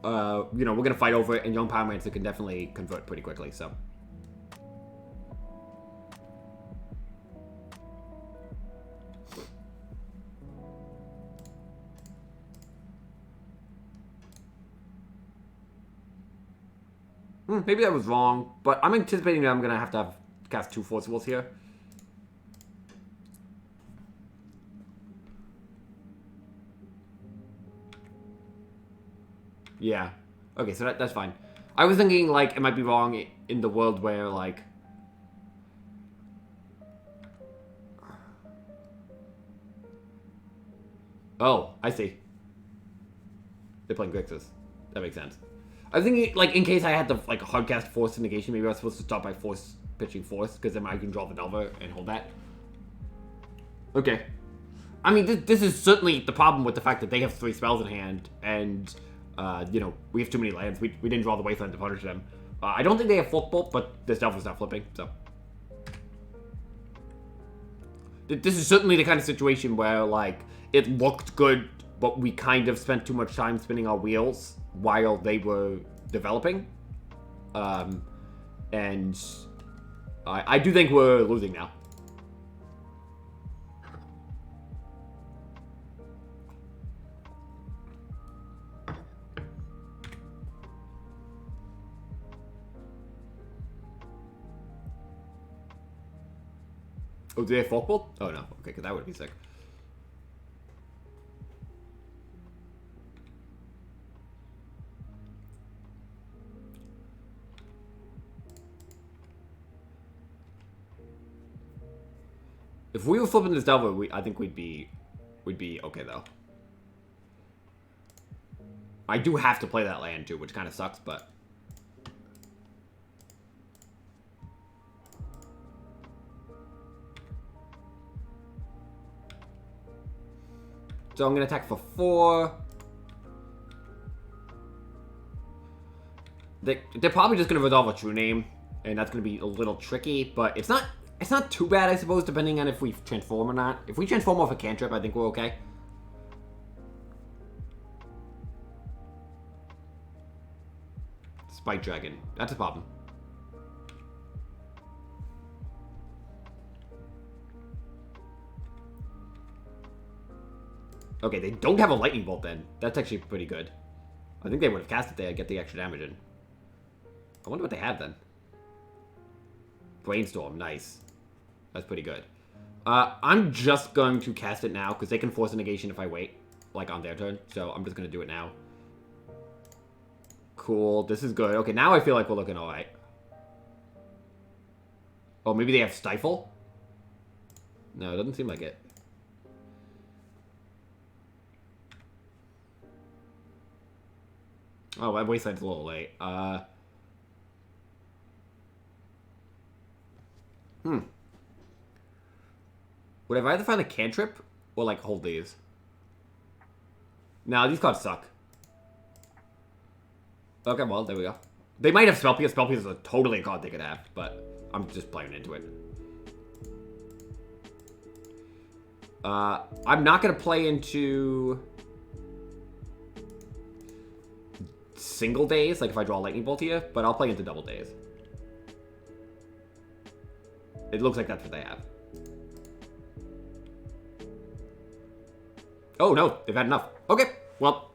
Speaker 1: you know, we're going to fight over it. And Young Pyromancer can definitely convert pretty quickly, so. Maybe that was wrong, but I'm anticipating that I'm going to have cast 2 Forcibles here. Yeah. Okay, so that's fine. I was thinking, like, it might be wrong in the world where, like... Oh, I see. They're playing Grixis. That makes sense. I was thinking, like, in case I had to, like, hardcast Force Negation, maybe I was supposed to start by pitching Force, because then I can draw the Delver and hold that. Okay. I mean, this is certainly the problem with the fact that they have 3 spells in hand, and, you know, we have too many lands. We didn't draw the Wasteland to punish them. I don't think they have Folk Bolt, but this Delver's not flipping, so. This is certainly the kind of situation where, like, it looked good, but we kind of spent too much time spinning our wheels while they were developing. And I do think we're losing now. Oh, do they have Folkbolt? Oh, no. Okay, because that would be sick. If we were flipping this Delver, I think we'd be okay, though. I do have to play that land, too, which kind of sucks, but... So I'm going to attack for 4. They're probably just going to resolve a true name, and that's going to be a little tricky, but it's not too bad, I suppose, depending on if we transform or not. If we transform off a cantrip, I think we're okay. Spike Dragon. That's a problem. Okay, they don't have a Lightning Bolt then. That's actually pretty good. I think they would have cast it there to get the extra damage in. I wonder what they have then. Brainstorm, nice. That's pretty good. I'm just going to cast it now, because they can force a negation if I wait, like on their turn. So I'm just going to do it now. Cool, this is good. Okay, now I feel like we're looking alright. Oh, maybe they have Stifle? No, it doesn't seem like it. Oh, my Wayside's a little late. Would I rather find a cantrip or, like, hold these? Nah, these cards suck. Okay, well, there we go. They might have Spell Pierce. Spell Pierce is totally a card they could have, but I'm just playing into it. I'm not going to play into single days, like if I draw Lightning Bolt here, but I'll play into double days. It looks like that's what they have. Oh, no, they've had enough. Okay, well,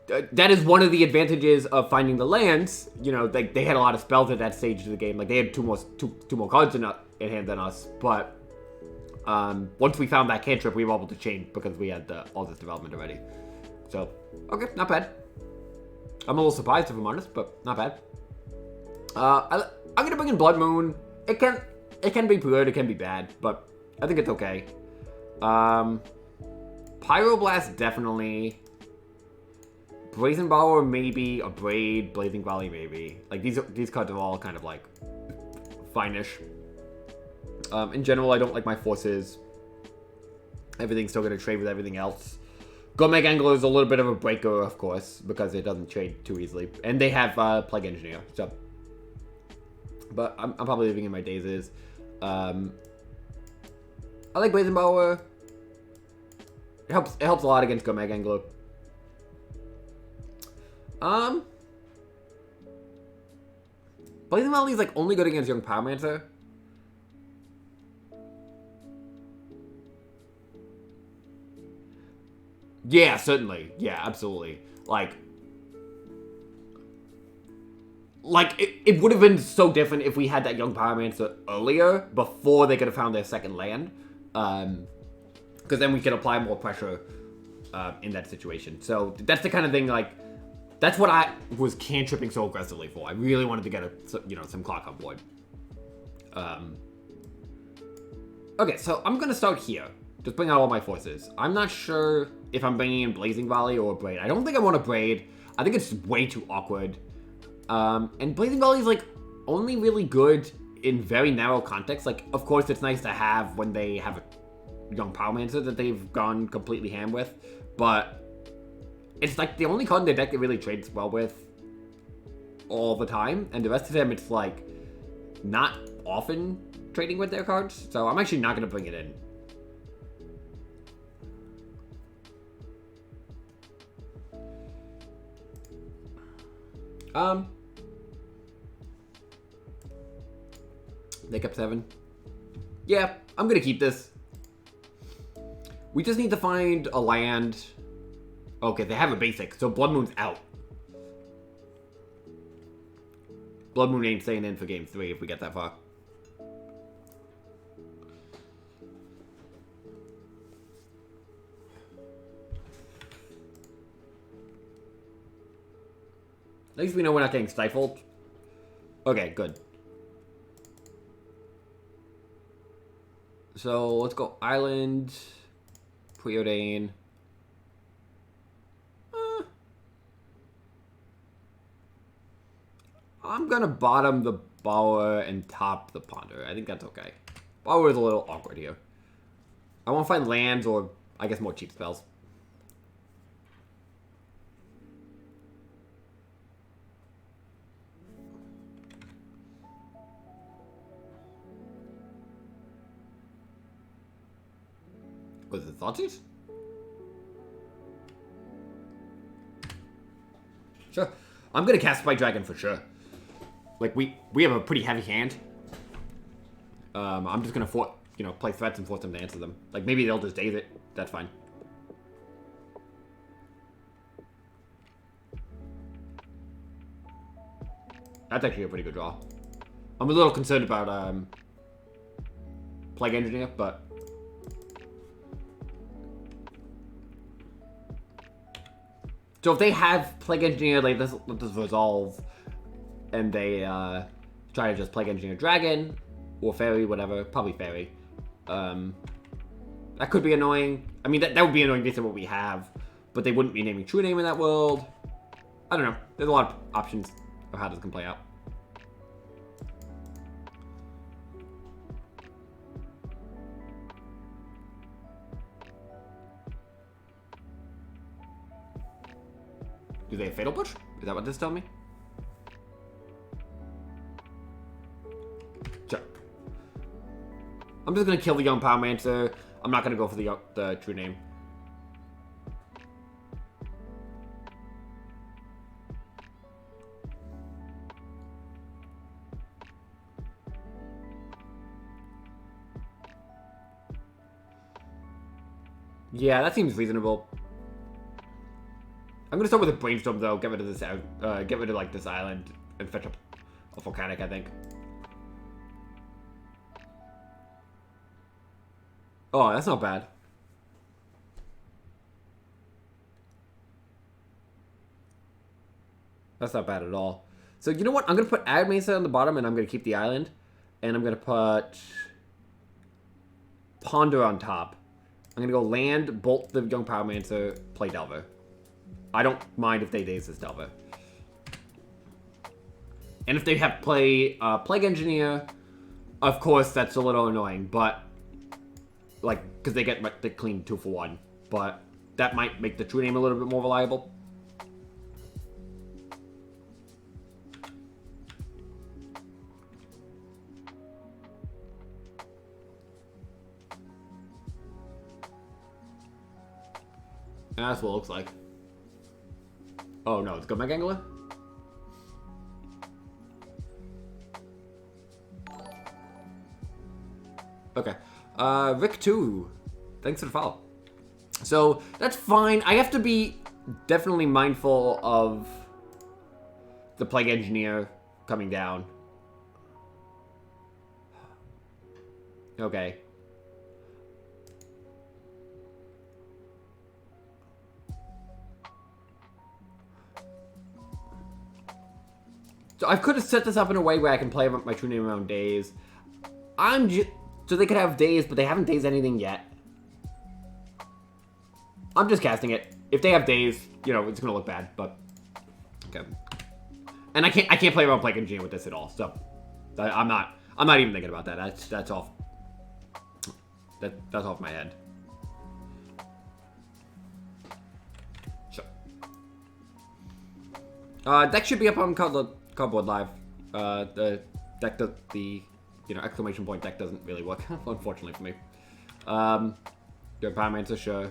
Speaker 1: that is one of the advantages of finding the lands. You know, they had a lot of spells at that stage of the game. Like, they had two more cards in hand than us, but once we found that cantrip, we were able to change because we had all this development already. So, okay, not bad. I'm a little surprised if I'm honest, but not bad. I'm gonna bring in Blood Moon. It can be good, it can be bad, but I think it's okay. Pyroblast, definitely. Brazen Bower, maybe. Abrade, Blazing Volley, maybe. Like, these cards are all kind of, like, fine-ish. In general, I don't like my forces. Everything's still going to trade with everything else. Gomeg Angler is a little bit of a breaker, of course, because it doesn't trade too easily. And they have Plague Engineer, so... But I'm probably leaving in my dazes. I like Brazen Bower. It helps a lot against Gomeg Angler. Blazing Volley is like only good against Young Pyromancer. Yeah, certainly. Yeah, absolutely. Like it would have been so different if we had that Young Pyromancer earlier, before they could have found their second land. Because then we could apply more pressure in that situation. So that's the kind of thing, like, that's what I was cantripping so aggressively for. I really wanted to get some clock on board. Okay, so I'm gonna start here. Just bring out all my forces. I'm not sure if I'm bringing in Blazing Volley or Braid. I don't think I want to Braid. I think it's way too awkward. And Blazing Volley is, like, only really good in very narrow context. Like, of course, it's nice to have when they have a Young Pyromancer that they've gone completely ham with. But it's, like, the only card in their deck that really trades well with all the time. And the rest of them, it's, like, not often trading with their cards. So I'm actually not going to bring it in. They kept 7. Yeah, I'm gonna keep this. We just need to find a land. Okay, they have a basic, so Blood Moon's out. Blood Moon ain't staying in for game 3 if we get that far. least we know we're not getting stifled. Okay, good. So let's go island, preordain. I'm gonna bottom the Bower and top the Ponder. I think that's okay. Bower is a little awkward here. I want to find lands or, I guess, more cheap spells. Was it Thoughtseize? Sure. I'm gonna cast Spike Dragon for sure. Like, we have a pretty heavy hand. I'm just gonna play threats and force them to answer them. Like, maybe they'll just daze it. That's fine. That's actually a pretty good draw. I'm a little concerned about Plague Engineer, but so if they have Plague Engineer, like let this resolve, and they try to just Plague Engineer Dragon or Fairy, whatever, probably Fairy. That could be annoying. I mean, that would be annoying based on what we have, but they wouldn't be naming True Name in that world. I don't know. There's a lot of options of how this can play out. Do they have Fatal Push? Is that what this tells me? Sure. I'm just gonna kill the Young Pyromancer. I'm not gonna go for the True Name. Yeah, that seems reasonable. I'm gonna start with a Brainstorm though. Get rid of this get rid of like this island and fetch up a Volcanic, I think. Oh, that's not bad. That's not bad at all. So you know what? I'm gonna put Arid Mesa on the bottom, and I'm gonna keep the island, and I'm gonna put Ponder on top. I'm gonna go land, bolt the Young Pyromancer, play Delver. I don't mind if they daze this Delver. And if they have play Plague Engineer, of course that's a little annoying, but like because they get the clean 2-for-1, but that might make the True Name a little bit more reliable. And that's what it looks like. Oh no, it's got Mega Angler? Okay. Rick 2. Thanks for the follow. So, that's fine. I have to be definitely mindful of the Plague Engineer coming down. Okay. So I could have set this up in a way where I can play my True Name around days. So they could have days, but they haven't dazed anything yet. I'm just casting it. If they have days, you know, it's gonna look bad, but okay. And I can't play around Plague Engineer with this at all. So I'm not even thinking about that. That's off. That's off my head. Sure. Deck should be up on Cardboard Live. The deck exclamation point deck doesn't really work, unfortunately for me. Your Pyromancer, sure,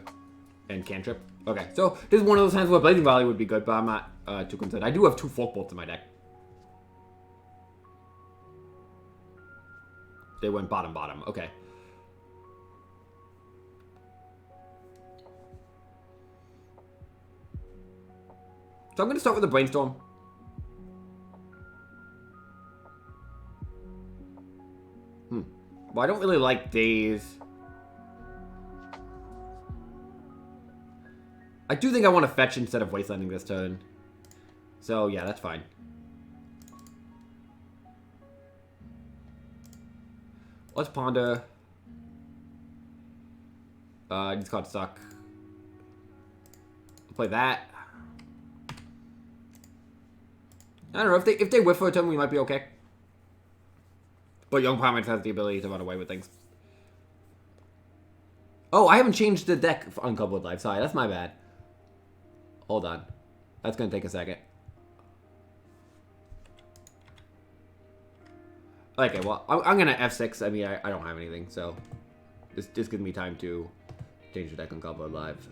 Speaker 1: and Cantrip. Okay, so this is one of those times where Blazing Volley would be good, but I'm not too concerned. I do have 2 Fork Bolts in my deck. They went bottom. Okay. So I'm going to start with a Brainstorm. Well, I don't really like days. I do think I want to fetch instead of Wastelanding this turn. So, yeah, that's fine. Let's ponder. These cards suck. We'll play that. I don't know, if they whiff for a turn, we might be okay. But Young Primates has the ability to run away with things. Oh, I haven't changed the deck for Uncoupled Life. Sorry, that's my bad. Hold on. That's going to take a second. Okay, well, I'm going to F6. I mean, I don't have anything, so this gives me time to change the deck Uncoupled Life.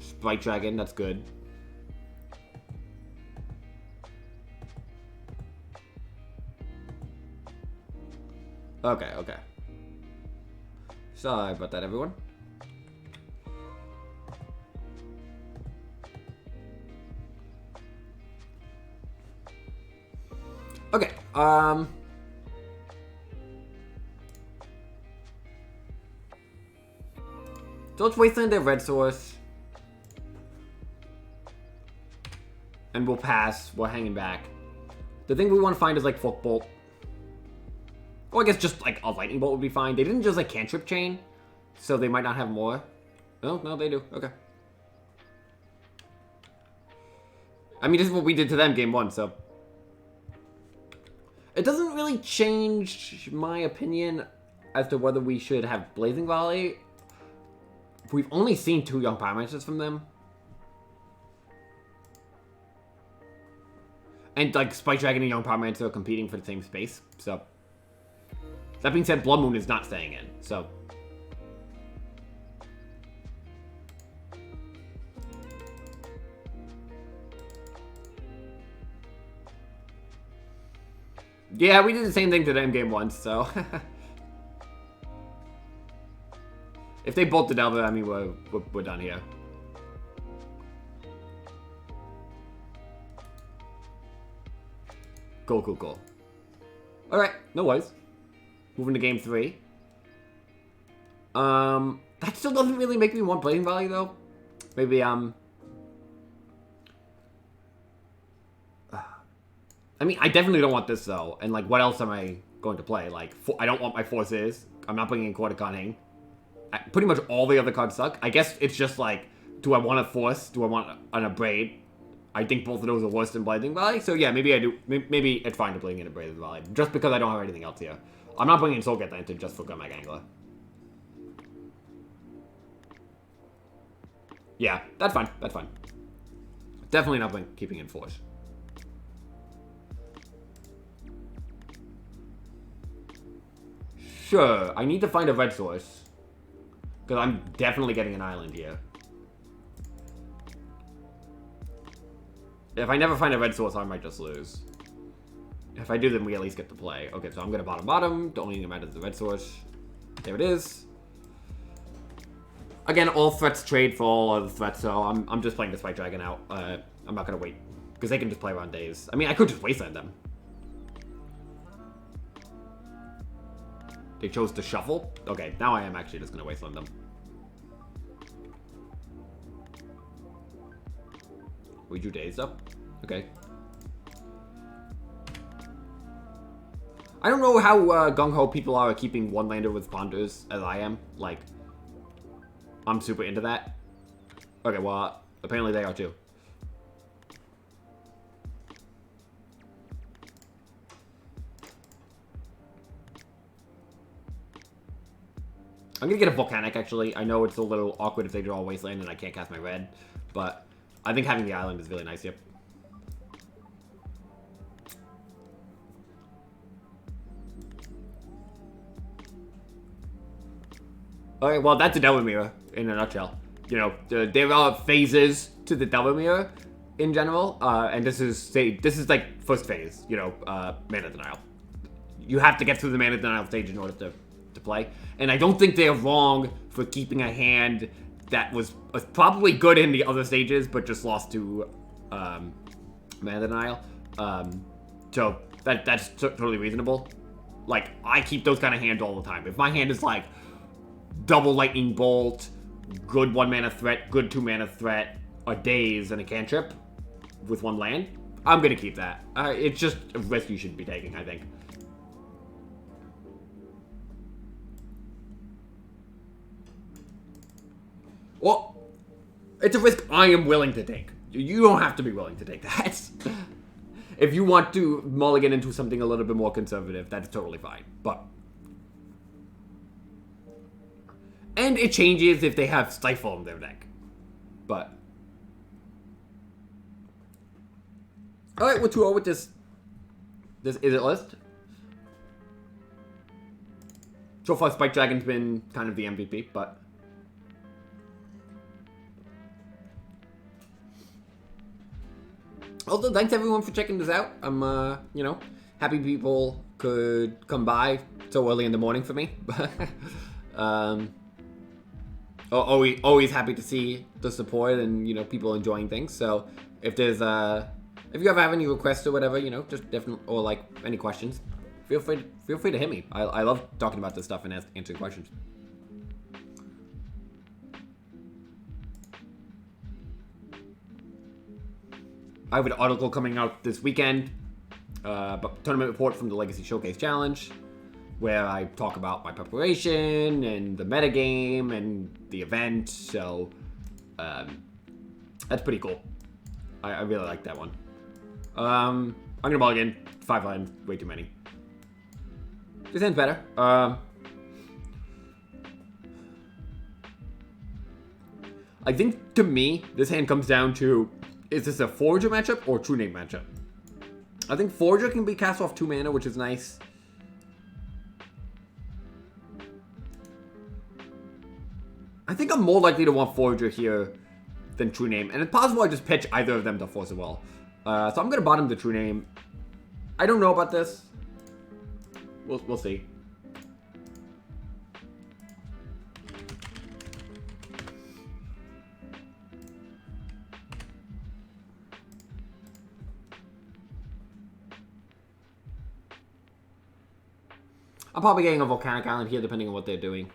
Speaker 1: Sprite Dragon, that's good. Okay, okay. Sorry about that, everyone. Okay, so let's wasteland their red source. And we'll pass. We're hanging back. The thing we want to find is, like, Fork Bolt. Or I guess just, like, a Lightning Bolt would be fine. They didn't just, like, Cantrip Chain. So they might not have more. No, they do. Okay. I mean, this is what we did to them game 1, so. It doesn't really change my opinion as to whether we should have Blazing Volley. We've only seen 2 Young Pyromancers from them. And, like, Spike Dragon and Young Pyromancer are competing for the same space, so. That being said, Blood Moon is not staying in, so. Yeah, we did the same thing to them game 1, so. If they bolt the Delver, I mean, we're done here. Cool. Alright, no worries. Moving to game 3. That still doesn't really make me want Blazing Volley, though. Maybe, I mean, I definitely don't want this, though. And, like, what else am I going to play? Like, I don't want my Forces. I'm not bringing in Quarter Conning. Pretty much all the other cards suck. I guess it's just, like, do I want a Force? Do I want an Abrade? I think both of those are worse than Blazing Volley. So, yeah, maybe I do. Maybe it's fine to bring in a Blazing Volley. Just because I don't have anything else here. I'm not bringing in Soul Get Lantern just for Gurmag Angler. Yeah, that's fine. That's fine. Definitely not keeping in Force. Sure, I need to find a red source. Because I'm definitely getting an island here. If I never find a red source, I might just lose. If I do, then we at least get to play. Okay, so I'm going to bottom. The only thing that matters is the red source. There it is. Again, all threats trade for all other threats, so I'm just playing the Spike Dragon out. I'm not going to wait. Because they can just play around days. I mean, I could just wasteland them. They chose to shuffle? Okay, now I am actually just going to wasteland them. We drew Dazed up? Okay. I don't know how gung-ho people are keeping one lander with Ponders as I am. Like, I'm super into that. Okay, well, apparently they are too. I'm gonna get a Volcanic, actually. I know it's a little awkward if they draw a Wasteland and I can't cast my red, but I think having the island is really nice, yep. Okay, well, that's a Delver Mirror in a nutshell. You know, there are phases to the Delver Mirror in general, and this is like first phase, you know, Mana Denial. You have to get through the Mana Denial stage in order to play, and I don't think they're wrong for keeping a hand that was probably good in the other stages, but just lost to Mana Denial. So that's totally reasonable. Like, I keep those kind of hands all the time. If my hand is like double lightning bolt, good 1 mana threat, good 2 mana threat, a daze, and a cantrip with 1 land, I'm gonna keep that. It's just a risk you should be taking, I think. Well, it's a risk I am willing to take. You don't have to be willing to take that. If you want to mulligan into something a little bit more conservative, that's totally fine. But... And it changes if they have Stifle in their deck. But... Alright, we'll 2-0 with this Izzet list. So far, Spike Dragon's been kind of the MVP, but... Also, thanks everyone for checking this out. I'm, you know, happy people could come by so early in the morning for me. Always happy to see the support and, you know, people enjoying things. So if there's, if you ever have any requests or whatever, you know, just definitely, or like any questions, feel free to hit me. I love talking about this stuff and answering questions. I have an article coming out this weekend, but tournament report from the Legacy Showcase Challenge, where I talk about my preparation and the metagame and the event. So that's pretty cool. I really like that one. I'm gonna mulligan 5 lines, way too many. This hand's better. I think to me, this hand comes down to, is this a Forager matchup or True Name matchup? I think Forager can be cast off 2 mana, which is nice. I think I'm more likely to want Forager here than True Name. And it's possible I just pitch either of them to Force of Will. So I'm going to bottom the True Name. I don't know about this. We'll see. I'm probably getting a Volcanic Island here, depending on what they're doing.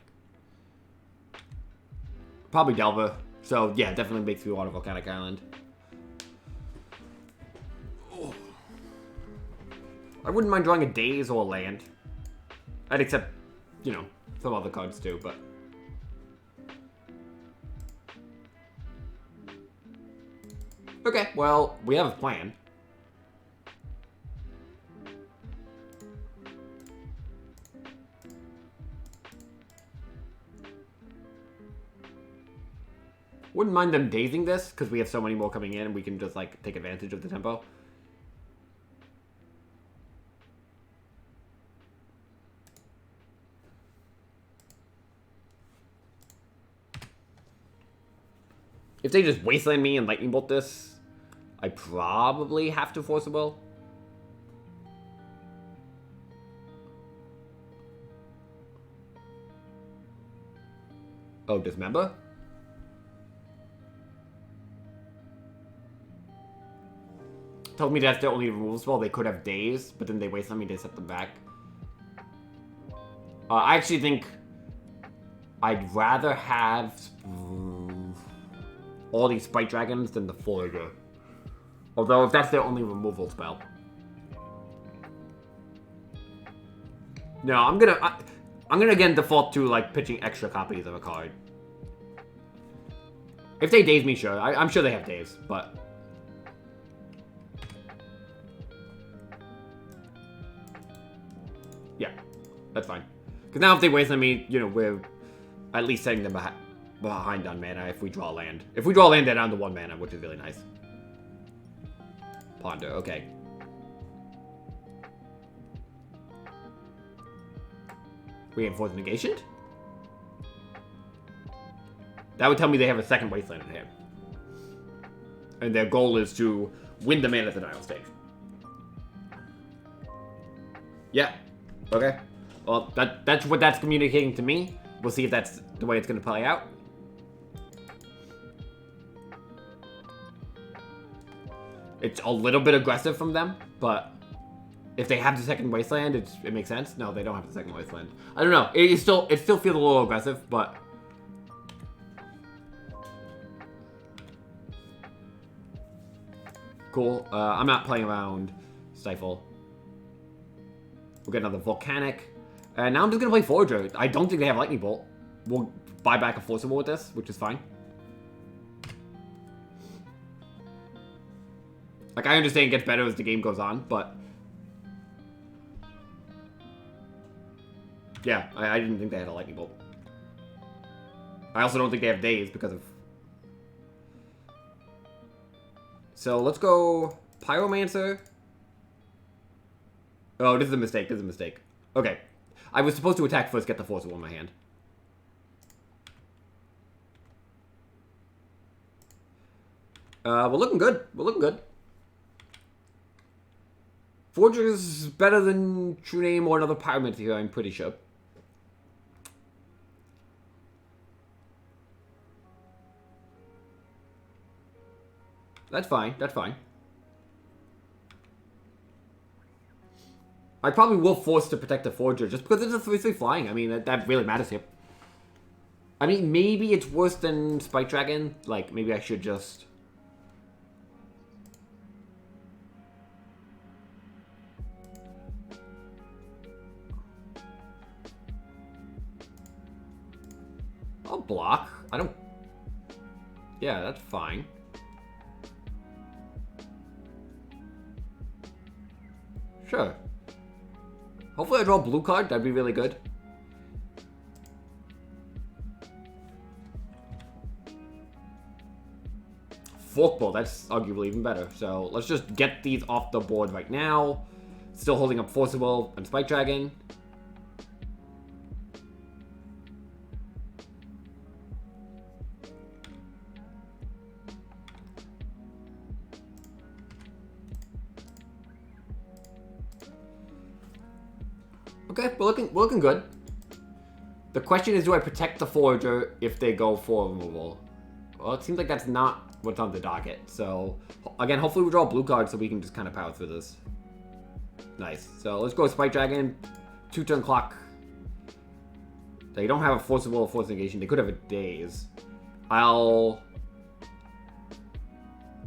Speaker 1: Probably Delver. So, yeah, definitely makes me want a Volcanic Island. Oh. I wouldn't mind drawing a Daze or a land. I'd accept, you know, some other cards too, but... Okay, well, we have a plan. Wouldn't mind them dazing this, because we have so many more coming in, and we can just, like, take advantage of the tempo. If they just Wasteland me and Lightning Bolt this, I probably have to Force a Will. Oh, Dismember? Told me that's the only removal spell. They could have Daze, but then they Wasteland me to set them back. I actually think I'd rather have all these Spike Dragons than the Forager. Although, if that's their only removal spell. No, I'm gonna again default to, like, pitching extra copies of a card. If they Daze me, sure. I'm sure they have Daze, but... Yeah, that's fine. Because now if they Wasteland me, you know, we're at least setting them behind on mana if we draw land. If we draw land, they're down to 1 mana, which is really nice. Ponder, okay. Reinforced Negation? That would tell me they have a second Wasteland in hand. And their goal is to win the Mana Denial stage. Yeah. Okay. Well, that's what that's communicating to me. We'll see if that's the way it's going to play out. It's a little bit aggressive from them, but If they have the second wasteland, it makes sense. No, they don't have the second wasteland. I don't know. It still feels a little aggressive, but cool. I'm not playing around Stifle. We'll get another Volcanic. And now I'm just gonna play Forager. I don't think they have Lightning Bolt. We'll buy back a Forcible with this, which is fine. Like, I understand it gets better as the game goes on, but yeah, I didn't think they had a Lightning Bolt. I also don't think they have Daze because of... So, let's go Pyromancer. Oh, this is a mistake. This is a mistake. Okay. I was supposed to attack first, get the Forcible in my hand. We're looking good. We're looking good. Forager's better than True Name or another Pyromancer here, I'm pretty sure. That's fine. That's fine. I probably will force to protect the Forager just because it's a 3-3 flying. I mean, that really matters here. I mean, maybe it's worse than Spike Dragon. Like, maybe I should just... I'll block. I don't... Yeah, that's fine. Sure. Hopefully I draw a blue card. That'd be really good. Forkball. That's arguably even better. So let's just get these off the board right now. Still holding up Forcible and Spike Dragon. Okay, we're looking good. The question is, do I protect the Forager if they go for removal? Well, it seems like that's not what's on the docket. So, again, hopefully we draw a blue card so we can just kind of power through this. Nice. So, let's go Spike Dragon. 2-turn clock. They don't have a Forcible or Force Negation. They could have a Daze. Oh,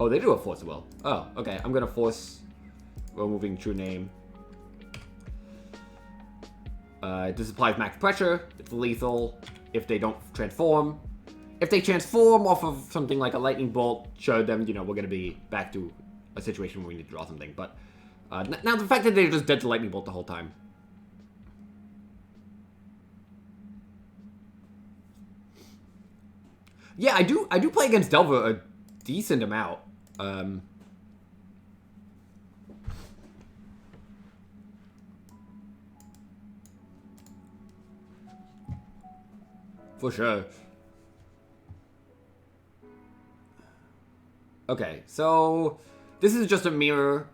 Speaker 1: they do have Forcible. Oh, okay. I'm going to force removing True Name. This applies max pressure. It's lethal if they don't transform. If they transform off of something like a Lightning Bolt, sure, then, you know, we're going to be back to a situation where we need to draw something. But now the fact that they're just dead to Lightning Bolt the whole time. Yeah, I do play against Delver a decent amount. For sure. Okay, so this is just a mirror.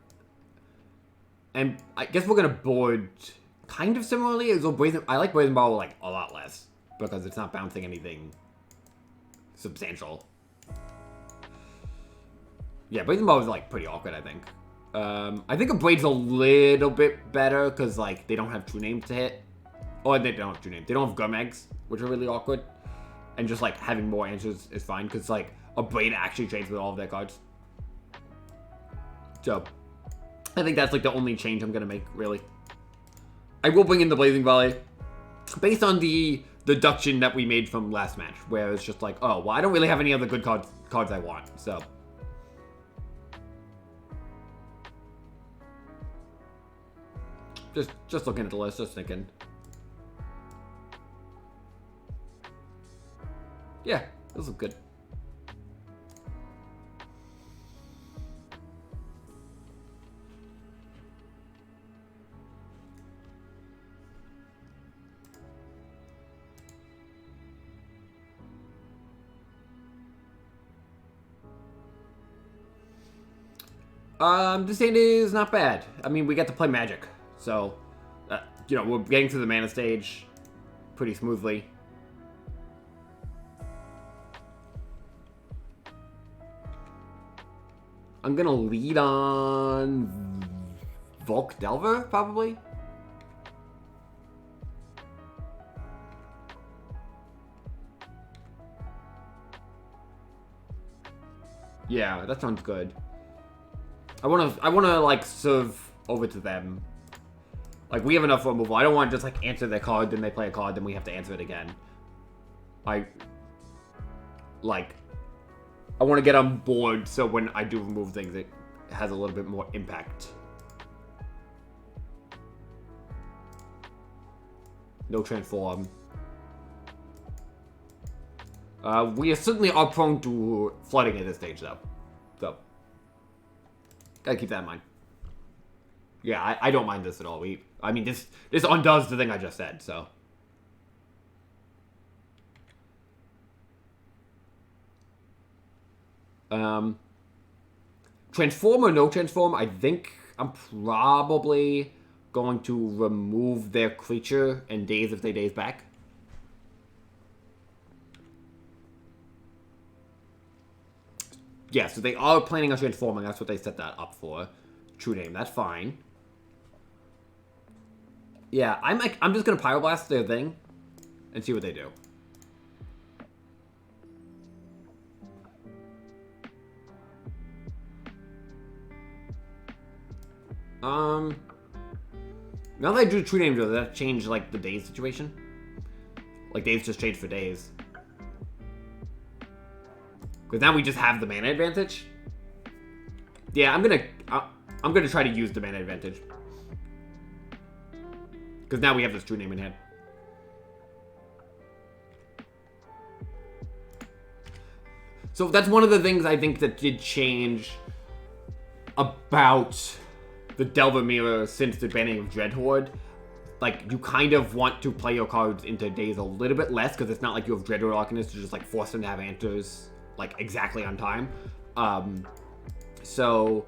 Speaker 1: And I guess we're gonna board kind of similarly. I like Brazen Ball like a lot less because it's not bouncing anything substantial. Yeah, Brazen Ball is like pretty awkward, I think. I think a Braid's a little bit better because like they don't have True Names to hit. Or they don't have True Names. They don't have Gum Eggs, which are really awkward. And just like having more answers is fine because like a Braid actually trades with all of their cards. So I think that's like the only change I'm gonna make, really. I will bring in the Blazing Volley based on the deduction that we made from last match, where it's just like, oh, well, I don't really have any other good cards I want, so. Just looking at the list, just thinking. Yeah, this looks good. This hand is not bad. I mean, we get to play Magic, so, you know, we're getting to the mana stage pretty smoothly. I'm gonna lead on Volk Delver, probably? Yeah, that sounds good. I wanna like serve over to them. Like, we have enough removal. I don't want to just like answer their card, then they play a card, then we have to answer it again. I want to get on board so when I do remove things, it has a little bit more impact. No transform. We certainly are prone to flooding at this stage, though. So, gotta keep that in mind. Yeah, I don't mind this at all. I mean, this undoes the thing I just said, so. Transform or no transform, I think I'm probably going to remove their creature and daze if they daze back. Yeah, so they are planning on transforming. That's what they set that up for. True name, that's fine. Yeah, I'm just gonna Pyroblast their thing and see what they do. Now that I do True Name, does that change like the days situation? Like days just changed for days. Because now we just have the mana advantage. Yeah, I'm gonna try to use the mana advantage. Because now we have this True Name in hand. So that's one of the things I think that did change about the Delver Mirror since the banning of Dreadhorde. Like, you kind of want to play your cards into days a little bit less, because it's not like you have Dreadhorde Arcanist to just like force them to have answers like exactly on time. So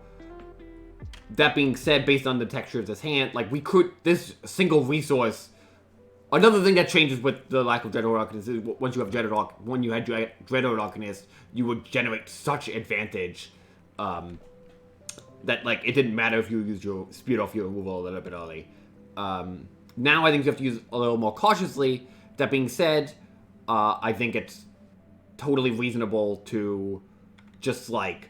Speaker 1: that being said, based on the texture of this hand, like we could, this single resource. Another thing that changes with the lack of Dreadhorde Arcanist is once you have when you had Dreadhorde Arcanist, you would generate such advantage that like it didn't matter if you used your speed off your removal a little bit early. Now I think you have to use a little more cautiously. That being said, I think it's totally reasonable to just like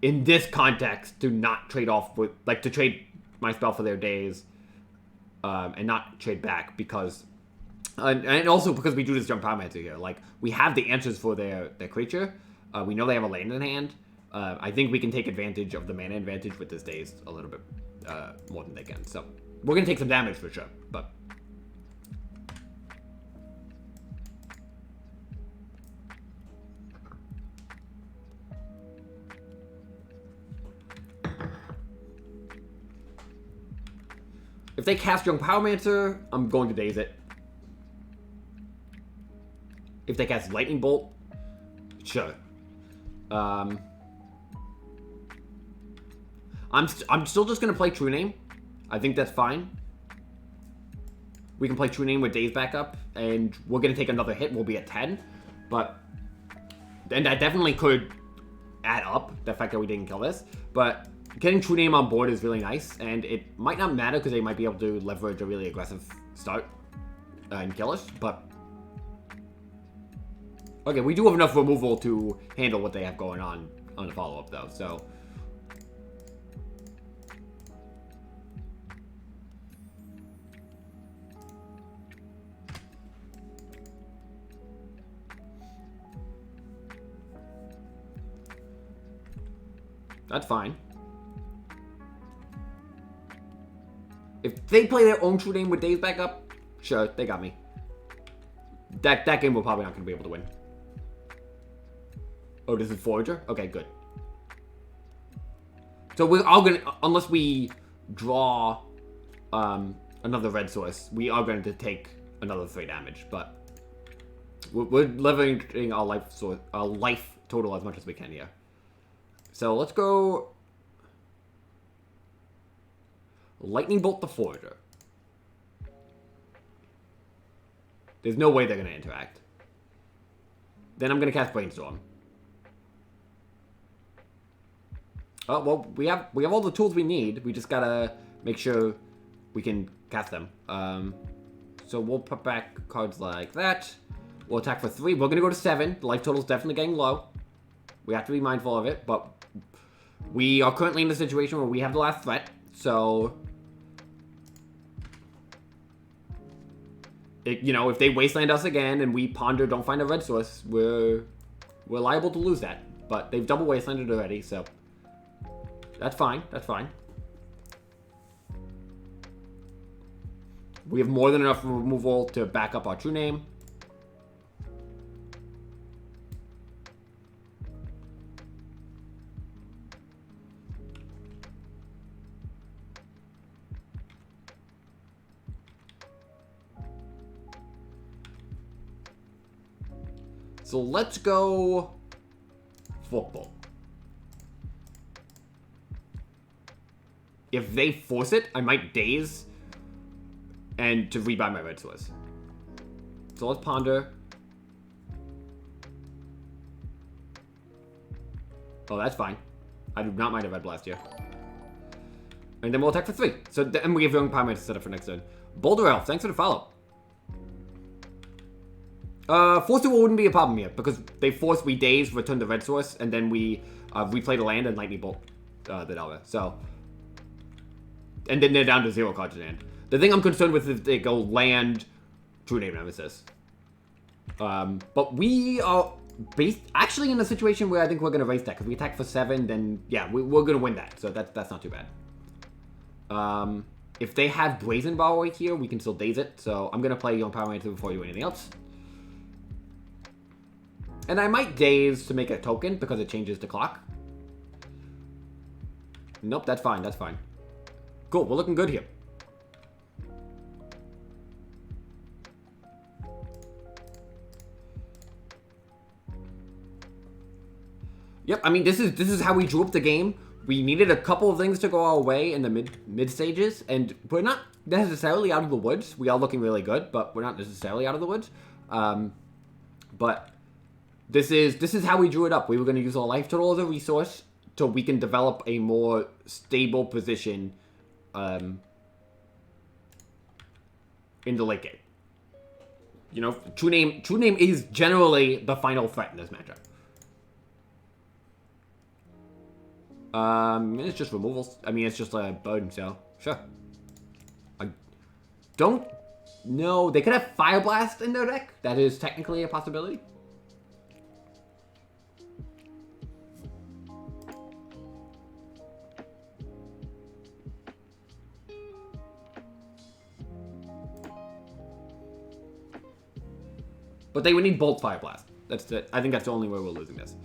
Speaker 1: in this context to not trade off with like to trade my spell for their days. And not trade back because, and also because we do this jump Pyromancer here. Like, we have the answers for their creature. We know they have a land in hand. I think we can take advantage of the mana advantage with this daze a little bit more than they can. So, we're going to take some damage for sure, but. If they cast Young Pyromancer, I'm going to daze it. If they cast Lightning Bolt, sure. I'm still just going to play True Name. I think that's fine. We can play True Name with daze back up, and we're going to take another hit. We'll be at 10. And that definitely could add up, the fact that we didn't kill this. But getting True Name on board is really nice, and it might not matter because they might be able to leverage a really aggressive start and kill us, but. Okay, we do have enough removal to handle what they have going on the follow-up, though, so. That's fine. If they play their own True Name with daze back up, sure, they got me. That game we're probably not going to be able to win. Oh, this is Forager? Okay, good. So we're all going to, unless we draw another red source, we are going to take another 3 damage, but we're leveraging our life total as much as we can here. So let's go Lightning Bolt the Forager. There's no way they're going to interact. Then I'm going to cast Brainstorm. Oh, well, we have all the tools we need. We just got to make sure we can cast them. So we'll put back cards like that. We'll attack for 3. We're going to go to 7. The life total is definitely getting low. We have to be mindful of it, but we are currently in a situation where we have the last threat, so... you know, if they wasteland us again and we ponder, don't find a red source, we're liable to lose that. But they've double wastelanded already, so... That's fine, that's fine. We have more than enough removal to back up our true name. So let's go football. If they force it, I might daze and to rebuy my red source. So let's ponder. Oh, that's fine. I do not mind a red blast here. And then we'll attack for 3. So and we have young Pyramid to set up for next turn. Boulder Elf, thanks for the follow. Force Duel wouldn't be a problem here, because they force, we daze, return the red source, and then we replay the land and lightning bolt the Delver. So, and then they're down to 0 cards in hand. The thing I'm concerned with is they go land True Name Nemesis. But we are actually in a situation where I think we're going to race that, because we attack for 7, then yeah, we're going to win that. So that's not too bad. If they have Brazen Borrower here, we can still daze it. So I'm going to play Young Power Mantle before you do anything else. And I might daze to make a token because it changes the clock. Nope, that's fine, that's fine. Cool, we're looking good here. Yep, I mean, this is how we drew up the game. We needed a couple of things to go our way in the mid stages, and we're not necessarily out of the woods. We are looking really good, but we're not necessarily out of the woods. But this is how we drew it up. We were going to use our life total as a resource so we can develop a more stable position in the late game. You know, True Name is generally the final threat in this matchup. It's just removals. I mean, it's just a burden, so sure. I don't know. They could have Fire Blast in their deck. That is technically a possibility. But they would need Bolt Fire Blast. I think that's the only way we're losing this.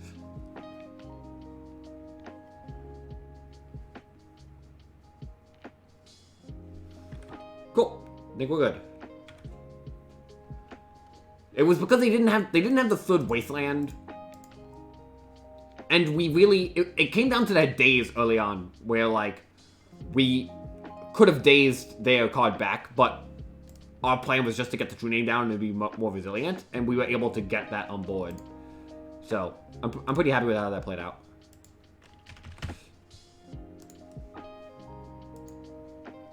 Speaker 1: Cool. I think we're good. It was because they didn't have the third Wasteland. And we really it came down to that daze early on where like we could have dazed their card back, but our plan was just to get the True Name down and be more resilient, and we were able to get that on board. So I'm pretty happy with how that played out.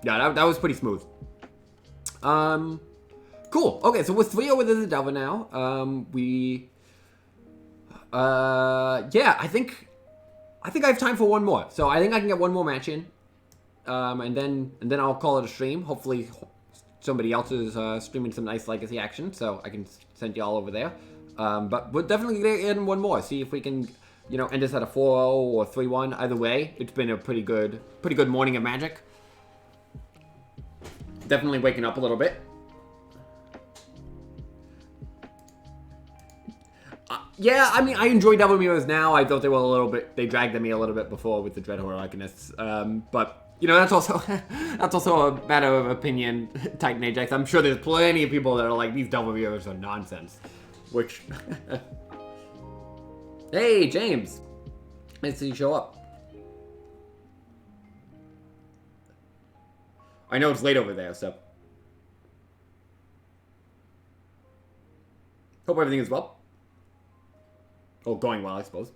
Speaker 1: Yeah, that was pretty smooth. Cool. Okay, so we're 3-0 with the Delver now. Yeah, I think I have time for one more. So I think I can get one more match in, and then I'll call it a stream. Hopefully, somebody else is streaming some nice Legacy action, so I can send you all over there. But we're definitely gonna get in one more. See if we can, you know, end this at a 4-0 or 3-1. Either way, it's been a pretty good morning of Magic. Definitely waking up a little bit. Yeah, I mean, I enjoy Double Mirrors now. I thought they dragged me a little bit before with the Dreadhorde Arcanists. But, you know, that's also a matter of opinion, Titan Ajax. I'm sure there's plenty of people that are like, these Double Mirrors are nonsense. Which... Hey, James! Nice to see you show up. I know it's late over there, so... Hope everything is well. Oh, going well, I suppose.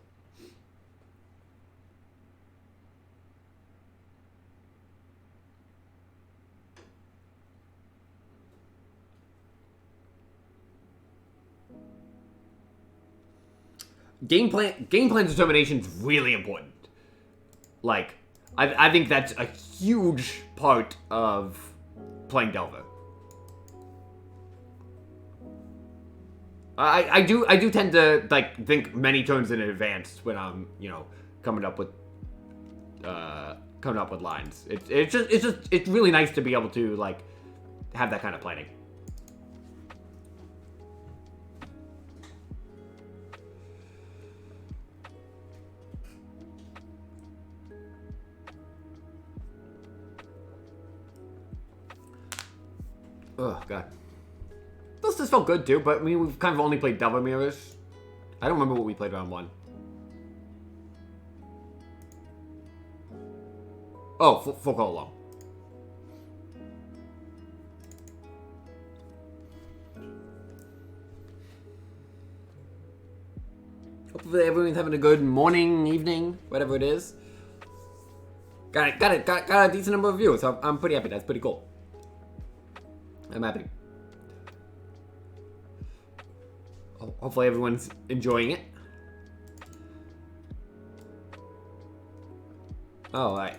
Speaker 1: game plan determination is really important. Like, I think that's a huge part of playing Delver. I do tend to like think many turns in advance when I'm coming up with lines. It's really nice to be able to like have that kind of planning. Oh god. This felt good too, but I mean we've kind of only played Delver Mirrors. I don't remember what we played round 1. Oh, full call along. Hopefully everyone's having a good morning, evening, whatever it is. Got a decent number of views, so I'm pretty happy. That's pretty cool. I'm happy. Hopefully everyone's enjoying it. All right.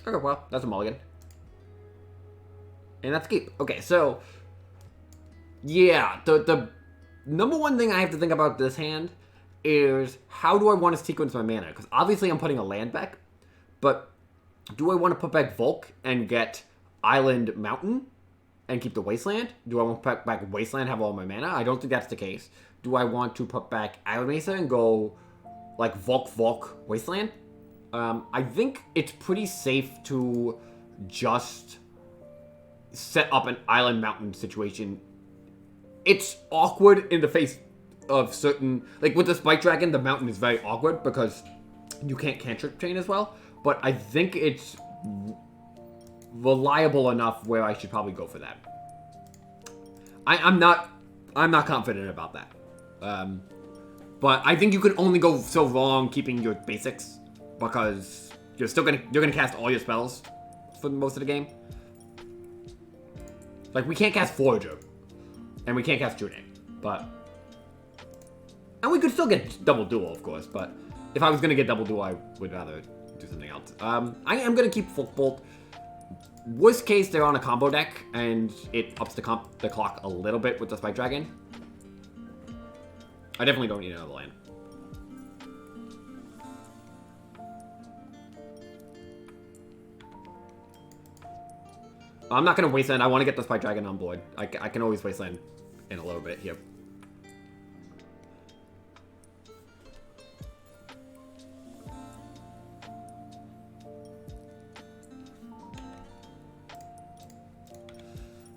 Speaker 1: Okay, well, that's a mulligan. And that's keep. Okay, so yeah, the number one thing I have to think about this hand is how do I want to sequence my mana? Because obviously I'm putting a land back, but do I want to put back Volk and get Island Mountain and keep the Wasteland? Do I want to put back Wasteland and have all my mana? I don't think that's the case. Do I want to put back Island Mesa and go like Volk, Wasteland? I think it's pretty safe to just set up an Island Mountain situation. It's awkward in the face of certain... Like, with the Spike Dragon, the mountain is very awkward because you can't cantrip chain as well. But I think it's reliable enough where I should probably go for that. I'm not confident about that. But I think you can only go so wrong keeping your basics because you're gonna cast all your spells for most of the game. Like, we can't cast Forager. And we can't cast Trunade. But... And we could still get Double Duel, of course. But if I was going to get Double Duel, I would rather do something else. I am going to keep Folk Bolt. Worst case, they're on a combo deck. And it ups the clock a little bit with the Spike Dragon. I definitely don't need another land. I'm not going to Wasteland. I want to get the Spike Dragon on board. I can always Wasteland in a little bit here.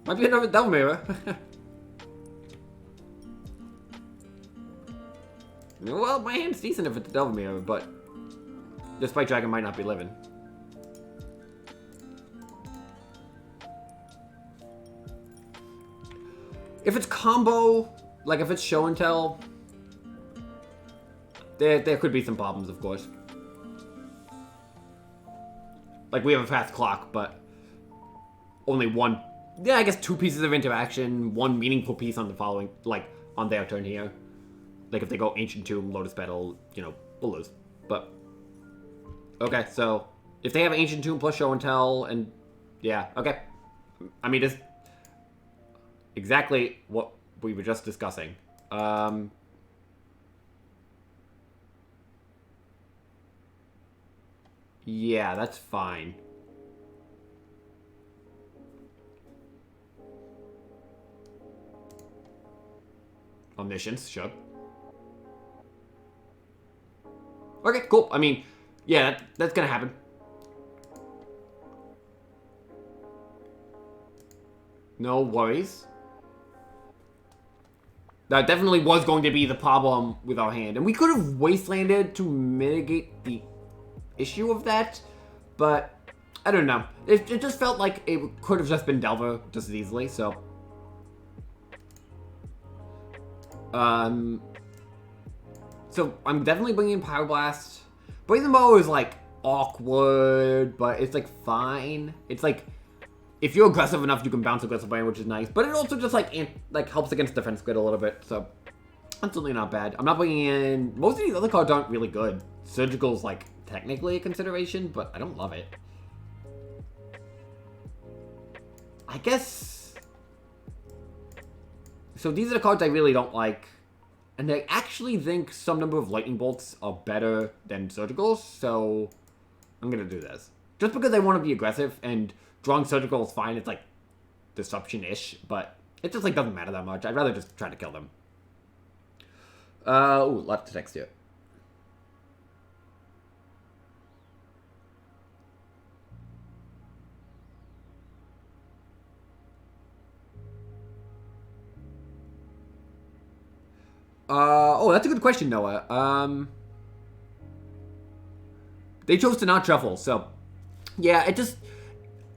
Speaker 1: Might be another Delver Mirror. Well, my hand's decent if it's a Delver Mirror, but the Spike Dragon might not be living. If it's combo, like if it's show and tell, there could be some problems, of course. Like, we have a fast clock, but only one, yeah, I guess 2 pieces of interaction, 1 meaningful piece on the following, like, on their turn here. Like, if they go Ancient Tomb, Lotus Petal, we'll lose. But, okay, so, if they have Ancient Tomb plus show and tell, and, yeah, okay. I mean, this... Exactly what we were just discussing. Yeah, that's fine. Omniscience, sure. Okay, cool. I mean, yeah, that's gonna happen. No worries. That definitely was going to be the problem with our hand. And we could have Wastelanded to mitigate the issue of that. But, I don't know. It just felt like it could have just been Delver just as easily, so. So I'm definitely bringing in Pyroblast. Brazen Bow is like awkward, but it's like fine. It's like if you're aggressive enough, you can bounce aggressive brain, which is nice. But it also just like helps against defense grid a little bit. So that's certainly not bad. I'm not bringing in most of these other cards aren't really good. Surgical's like technically a consideration, but I don't love it. I guess. So these are the cards I really don't like. And I actually think some number of lightning bolts are better than surgicals, so I'm gonna do this. Just because I want to be aggressive, and drawing surgical is fine, it's like disruption-ish, but it just like doesn't matter that much. I'd rather just try to kill them. Ooh, lots of text here. Oh, that's a good question, Noah. They chose to not shuffle, so yeah, it just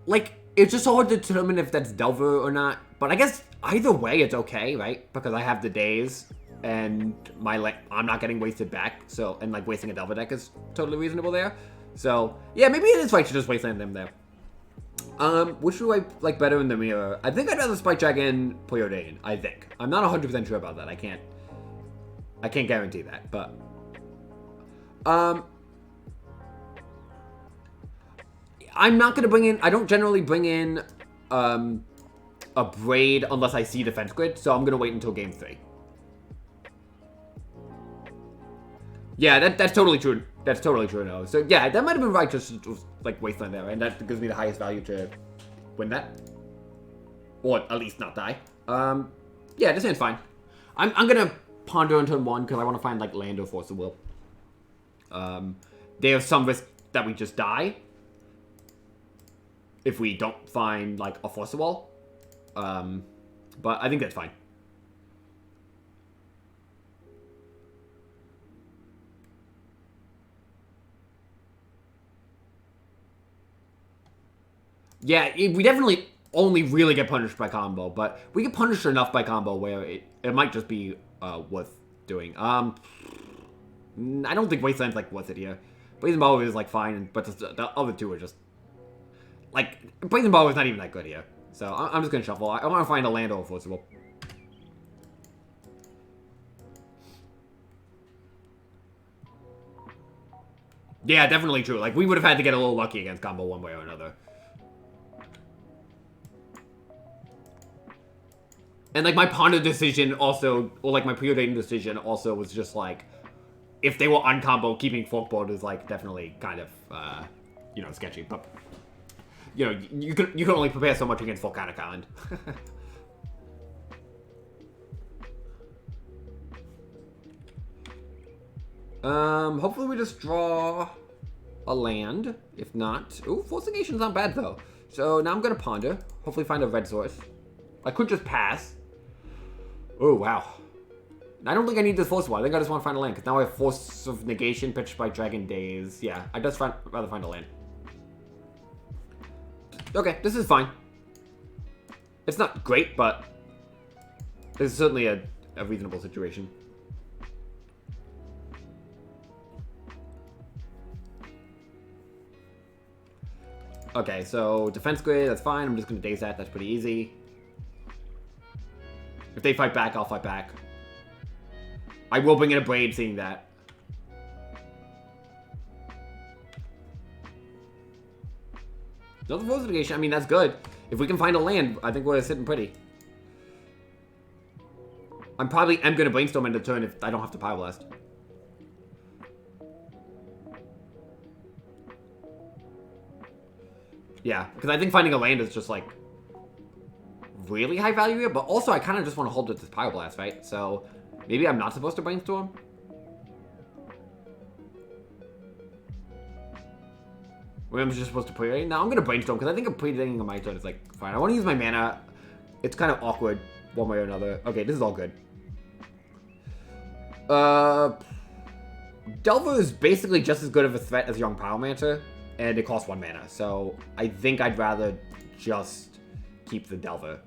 Speaker 1: like it's just so hard to determine if that's Delver or not. But I guess either way, it's okay, right? Because I have the days, and I'm not getting wasted back, so and like wasting a Delver deck is totally reasonable there. So yeah, maybe it is right to just wasteland them there. Which do I like better in the mirror? I think I'd rather Spike Dragon Preordain. I think I'm not 100% sure about that. I can't guarantee that, but I'm not gonna bring in. I don't generally bring in a Braid unless I see defense grid, so I'm gonna wait until game 3. Yeah, that's totally true. That's totally true. No, so yeah, that might have been right. Just like wasteland there, and that gives me the highest value to win that, or at least not die. Yeah, this hand's fine. I'm gonna ponder on turn 1 because I want to find like land or force of will. There's some risk that we just die if we don't find like a force of will. But I think that's fine. Yeah, we definitely only really get punished by combo, but we get punished enough by combo where it might just be worth doing. I don't think Wasteland's like worth it here. Blazing Ball is like fine, but the other two are just like Blazing Ball is not even that good here. So I'm just gonna shuffle. I want to find a land or a forcible. Yeah, definitely true. Like we would have had to get a little lucky against combo one way or another. And like my ponder decision also, or like my preordained decision also was just like, if they were on combo, keeping forkboard is like definitely kind of, you know, sketchy. But you know, you can only prepare so much against Volcanic Island. Hopefully we just draw a land. If not, ooh, Force Negation's not bad though. So now I'm gonna ponder. Hopefully find a red source. I could just pass. Oh, wow. I don't think I need this Force Wall. I think I just want to find a land, because now I have Force of Negation pitched by Dragon Days. Yeah, I'd just rather find a land. Okay, this is fine. It's not great, but this is certainly a reasonable situation. Okay, so defense grid, that's fine. I'm just going to daze that. That's pretty easy. If they fight back, I'll fight back. I will bring in a Braid seeing that. Another Force Negation, I mean, that's good. If we can find a land, I think we're sitting pretty. I'm probably going to Brainstorm into turn if I don't have to Pyroblast. Yeah, because I think finding a land is just like really high value here, but also I kind of just want to hold with this Pyroblast, right? So maybe I'm not supposed to Brainstorm. Maybe I'm just supposed to Preordain. No, I'm going to Brainstorm because I think a Preordain on my turn is like fine. I want to use my mana. It's kind of awkward one way or another. Okay, this is all good. Delver is basically just as good of a threat as Young Pyromancer, and it costs 1 mana. So I think I'd rather just keep the Delver.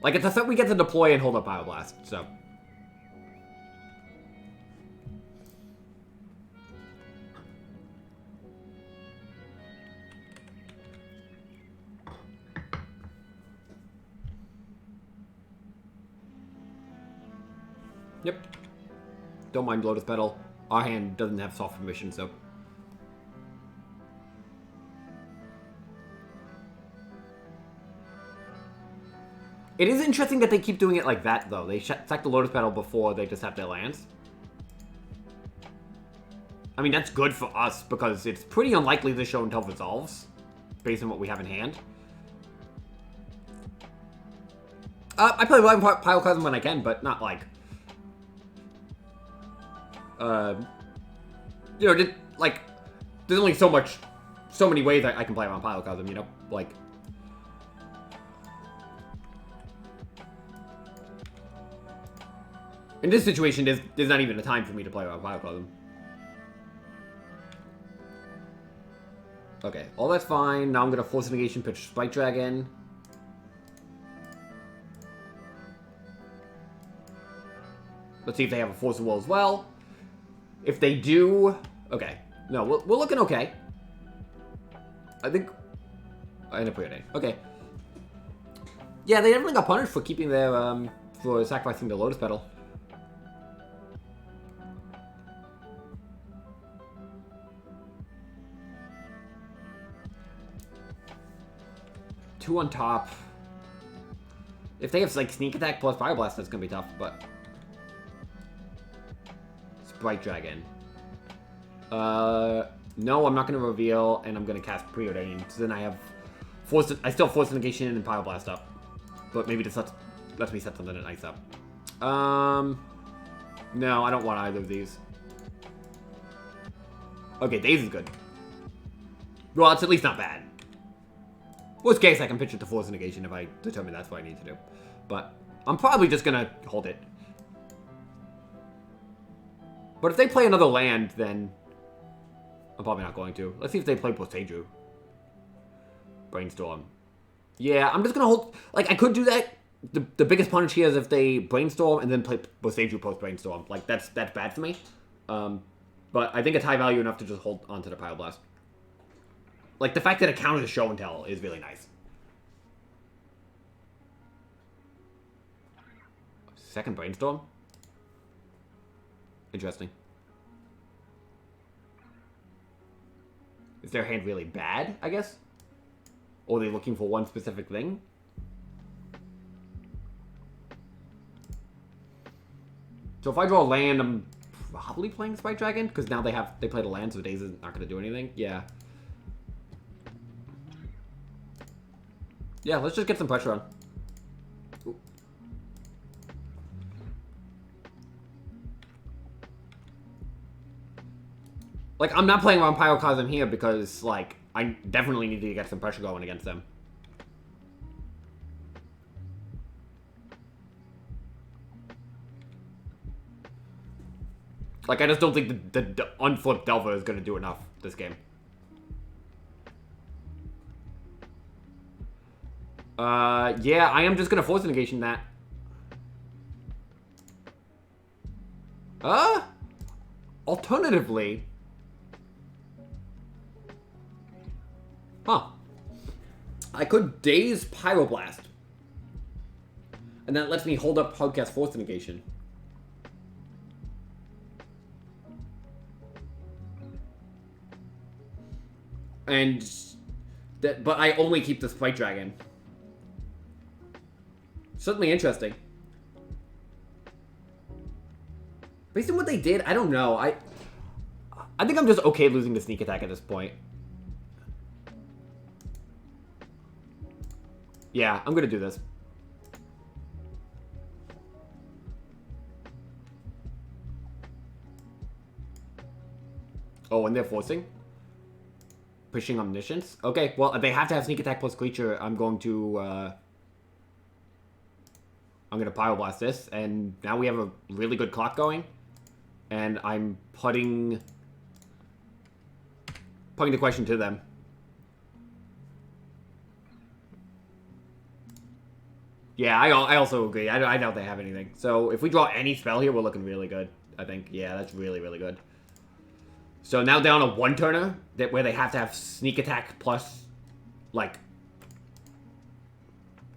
Speaker 1: Like, it's a threat we get to deploy and hold up Bioblast, so. Yep. Don't mind Lotus Petal. Our hand doesn't have soft permission, so. It is interesting that they keep doing it like that, though. They sack the Lotus Petal before they just have their lands. I mean, that's good for us, because it's pretty unlikely this show until resolves, based on what we have in hand. I play Pyroclasm when I can, but not like... you know, like, there's only so many ways I can play around Pyroclasm, you know? Like... In this situation, there's not even a time for me to play around Pyroclasm. Okay, all that's fine. Now I'm gonna force a negation, pitch Spike Dragon. Let's see if they have a Force of Will as well. If they do... Okay. No, we're looking okay. I think... I end up preordained. Okay. Yeah, they definitely got punished for keeping their, for sacrificing the Lotus Petal. Two on top. If they have, like, Sneak Attack plus Fire Blast, that's gonna be tough, but... Sprite Dragon. No, I'm not gonna reveal, and I'm gonna cast Preordain. So then I have... I still have Force Negation and Pyro Blast up. But maybe this lets me set something nice up. No, I don't want either of these. Okay, Daze is good. Well, it's at least not bad. Worst case, I can pitch it to Force Negation if I determine that's what I need to do. But I'm probably just gonna hold it. But if they play another land, then I'm probably not going to. Let's see if they play Boseiju. Brainstorm. Yeah, I'm just gonna hold... Like, I could do that. The biggest punish here is if they Brainstorm and then play Boseiju post-Brainstorm. Like, that's bad for me. But I think it's high value enough to just hold onto the Pyroblast. Like, the fact that it counters the Show and Tell is really nice. Second Brainstorm? Interesting. Is their hand really bad, I guess? Or are they looking for one specific thing? So if I draw a land, I'm probably playing Spike Dragon, because now they played a land, so Daze is not going to do anything. Yeah. Yeah, let's just get some pressure on. Ooh. Like, I'm not playing around Pyroclasm here because, like, I definitely need to get some pressure going against them. Like, I just don't think the unflipped Delver is going to do enough this game. Yeah, I am just going to Force Negation that. Alternatively... Huh. I could Daze Pyroblast. And that lets me hold up Podcast Force Negation. And... But I only keep the Spike Dragon. Certainly interesting. Based on what they did, I don't know. I think I'm just okay losing the Sneak Attack at this point. Yeah, I'm gonna do this. Oh, and they're forcing? Pushing Omniscience? Okay, well, they have to have Sneak Attack plus Creature. I'm going to Pyroblast this, and now we have a really good clock going. And I'm putting the question to them. Yeah, I also agree. I doubt they have anything. So if we draw any spell here, we're looking really good. I think. Yeah, that's really, really good. So now down a one-turner, where they have to have sneak attack plus, like,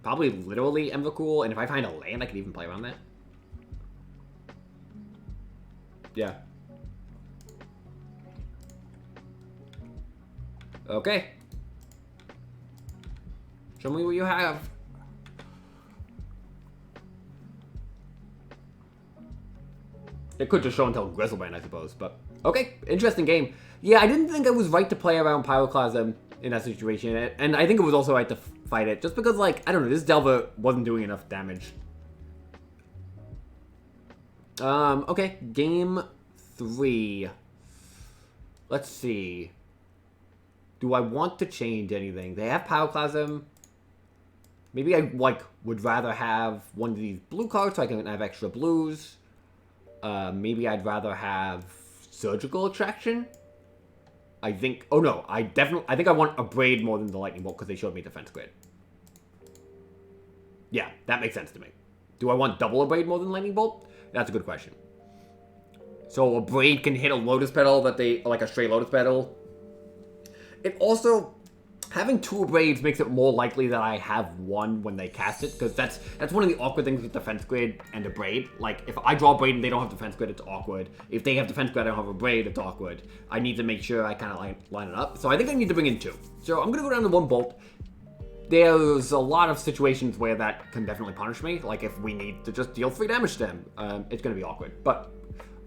Speaker 1: probably literally Emrakul, and if I find a land, I can even play around that. Yeah. Okay. Show me what you have. It could just show until Grizzlebrand, I suppose, but... Okay, interesting game. Yeah, I didn't think I was right to play around Pyroclasm in that situation, and I think it was also right to fight it, just because, like, I don't know, this Delver wasn't doing enough damage. Okay, game 3. Let's see. Do I want to change anything? They have Pyroclasm. Maybe I, like, would rather have one of these blue cards so I can have extra blues. Maybe I'd rather have Surgical Attraction. I think... Oh, no. I think I want a Braid more than the Lightning Bolt because they showed me Defense Grid. Yeah, that makes sense to me. Do I want double a Braid more than Lightning Bolt? That's a good question. So a Braid can hit a Lotus Petal that they... Like a straight Lotus Petal. It also... Having 2 Braids makes it more likely that I have one when they cast it, because that's one of the awkward things with Defense Grid and a Braid. Like, if I draw a Braid and they don't have Defense Grid, it's awkward. If they have Defense Grid and I don't have a Braid, it's awkward. I need to make sure I kind of line it up. So I think I need to bring in 2. So I'm going to go down to 1 Bolt. There's a lot of situations where that can definitely punish me. Like, if we need to just deal 3 damage to them, it's going to be awkward. But,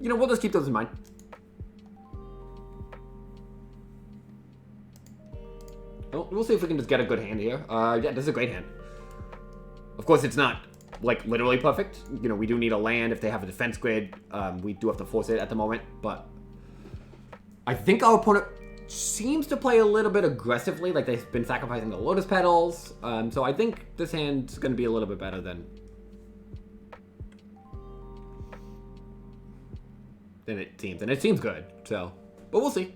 Speaker 1: you know, we'll just keep those in mind. We'll see if we can just get a good hand here. Yeah, this is a great hand. Of course, it's not, like, literally perfect. You know, we do need a land if they have a defense grid. We do have to force it at the moment, but... I think our opponent seems to play a little bit aggressively, like they've been sacrificing the Lotus Petals. So I think this hand's going to be a little bit better than it seems. And it seems good, so... But we'll see.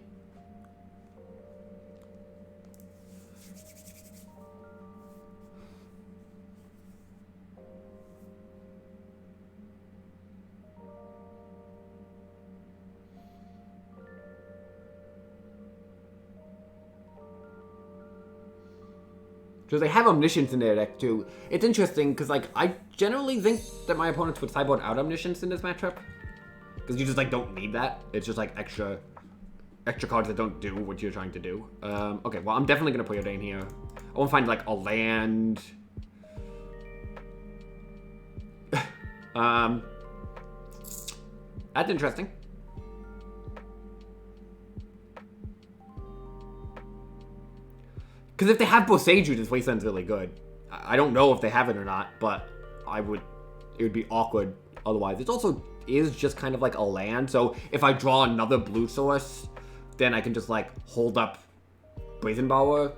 Speaker 1: So they have Omniscience in their deck, too. It's interesting, because, like, I generally think that my opponents would sideboard out Omniscience in this matchup. Because you just, like, don't need that. It's just, like, extra cards that don't do what you're trying to do. Okay, well, I'm definitely going to put Preordain here. I want to find, like, a land. That's interesting. Because if they have Boseiju, this Wasteland's really good. I don't know if they have it or not, but it would be awkward otherwise. It also is just kind of like a land, so if I draw another blue source, then I can just, like, hold up Brazenbauer.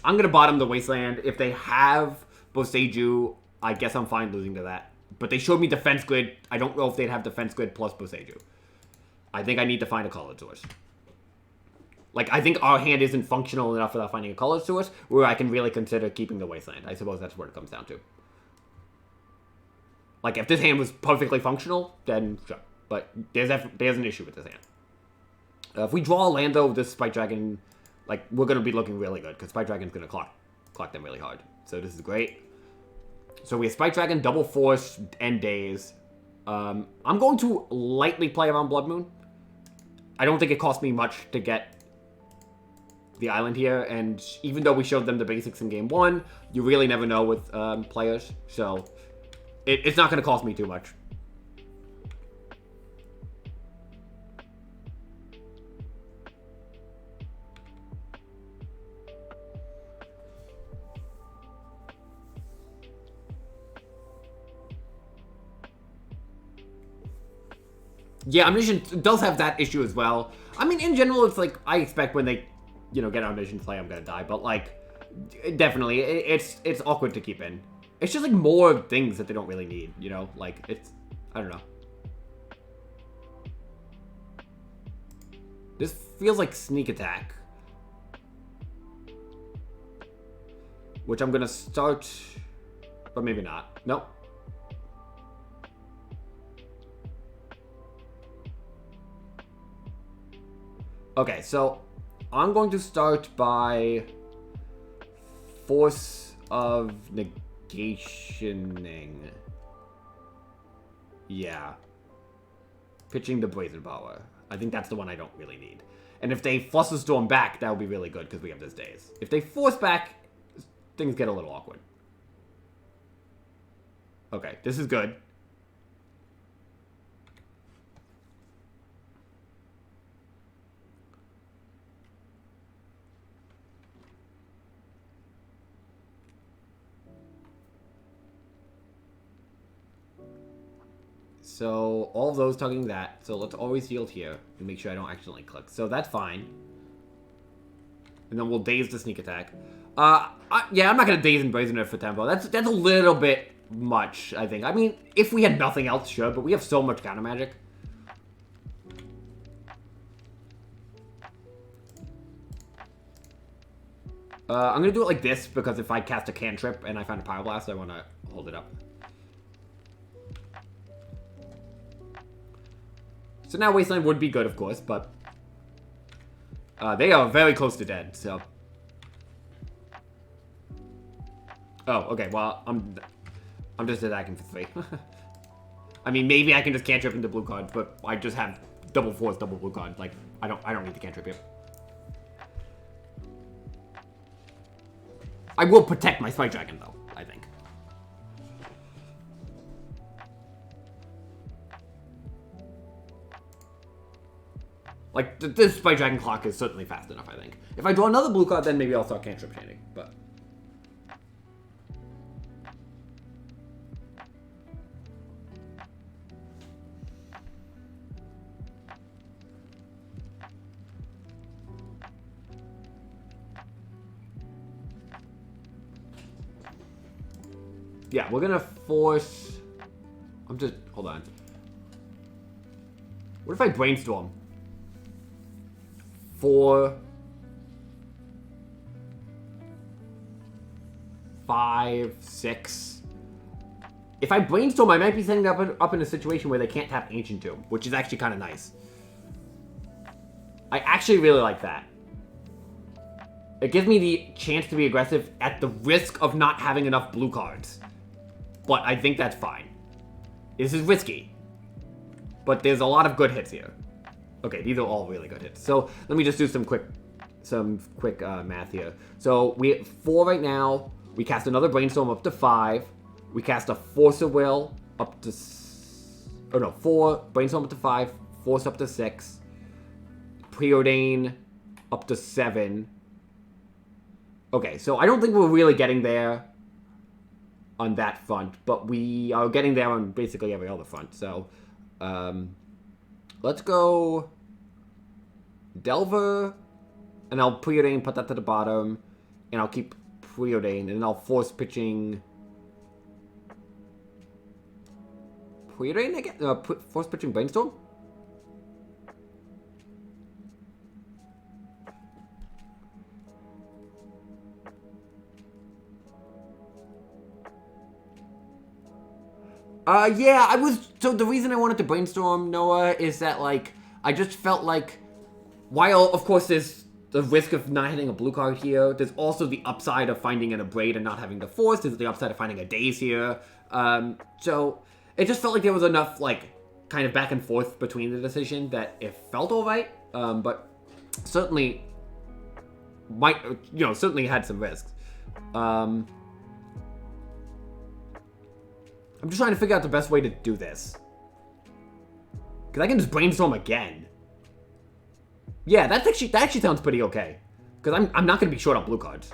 Speaker 1: I'm going to bottom the Wasteland. If they have Boseiju, I guess I'm fine losing to that. But they showed me Defense Grid. I don't know if they'd have Defense Grid plus Boseiju. I think I need to find a colored source. Like, I think our hand isn't functional enough without finding a colored source where I can really consider keeping the Wasteland. I suppose that's where it comes down to. Like, if this hand was perfectly functional, then sure. But there's an issue with this hand. If we draw a land, though, this Spike Dragon, like, we're going to be looking really good because Spike Dragon's going to clock them really hard. So this is great. So we have Spike Dragon, Double Force, and Daze. I'm going to lightly play around Blood Moon. I don't think it cost me much to get the island here, and even though we showed them the basics in game 1, you really never know with players, so it's not going to cost me too much. Yeah, Omniscience does have that issue as well. I mean, in general, it's like, I expect when they, you know, get Omniscience play, I'm gonna die. But, like, definitely, it's awkward to keep in. It's just, like, more things that they don't really need, you know? Like, it's, I don't know. This feels like sneak attack. which I'm gonna start, but maybe not. Nope. Okay, so I'm going to start by Force of Negationing. Yeah. Pitching the Brazen Power. I think that's the one I don't really need. And if they Fluster Storm back, that would be really good because we have this Daze. If they Force back, things get a little awkward. Okay, this is good. So, all of those targeting that. So, let's always yield here and make sure I don't accidentally click. So, that's fine. And then we'll Daze the sneak attack. Yeah, I'm not going to Daze and Brazen Earth for tempo. That's a little bit much, I think. I mean, if we had nothing else, sure, but we have so much counter magic. I'm going to do it like this because if I cast a cantrip and I find a Pyro Blast, I want to hold it up. So now Wasteland would be good, of course, but they are very close to dead, so. Oh, okay, well, I'm just attacking for 3. I mean, maybe I can just cantrip into blue cards, but I just have double force, double blue card. Like, I don't need the cantrip here. I will protect my Spike Dragon, though, I think. Like, this Spike Dragon clock is certainly fast enough, I think. If I draw another blue card, then maybe I'll start cantrip chaining, but. Yeah, we're gonna force. Hold on. What if I brainstorm? 4, 5, 6. If I brainstorm, I might be setting up in a situation where they can't tap Ancient Tomb, which is actually kind of nice. I actually really like that. It gives me the chance to be aggressive at the risk of not having enough blue cards. But I think that's fine. This is risky. But there's a lot of good hits here. Okay, these are all really good hits. So let me just do some quick math here. So we have 4 right now. We cast another Brainstorm up to 5. We cast a Force of Will up to... 4. Brainstorm up to 5. Force up to 6. Preordain up to 7. Okay, so I don't think we're really getting there on that front. But we are getting there on basically every other front. So... let's go Delver, and I'll preordain, put that to the bottom, and I'll keep preordain, and then I'll force pitching preordain again. Force pitching Brainstorm. Yeah, so the reason I wanted to brainstorm, Noah, is that, like, I just felt like, while, of course, there's the risk of not hitting a blue card here, there's also the upside of finding an Abrade and not having the Force, there's the upside of finding a Daze here, so it just felt like there was enough, like, kind of back and forth between the decision that it felt alright, but certainly certainly had some risks. I'm just trying to figure out the best way to do this. Because I can just brainstorm again. Yeah, that actually sounds pretty okay. Because I'm not going to be short on blue cards.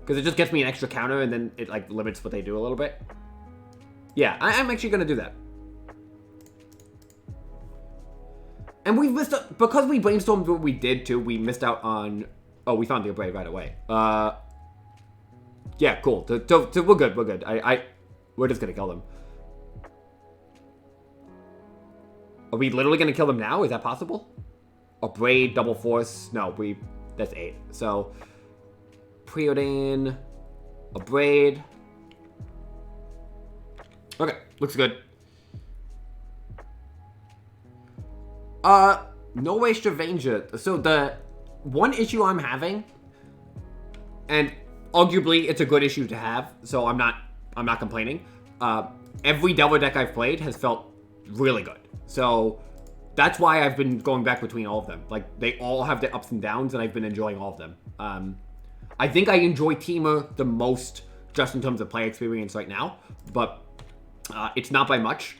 Speaker 1: Because it just gets me an extra counter and then it, like, limits what they do a little bit. Yeah, I'm actually going to do that. And we missed out, because we brainstormed what we did too, we missed out on... Oh, we found the Abrade right away. Yeah, cool. We're good, we're good. We're just gonna kill them. Are we literally gonna kill them now? Is that possible? a Braid, Double Force. No, that's 8. So, Preordain, a Braid. Okay, looks good. No way Stravanger. So the one issue I'm having, and arguably it's a good issue to have, so I'm not complaining. Every Delver deck I've played has felt really good. So that's why I've been going back between all of them. Like, they all have their ups and downs, and I've been enjoying all of them. I think I enjoy Teamer the most just in terms of play experience right now, but it's not by much.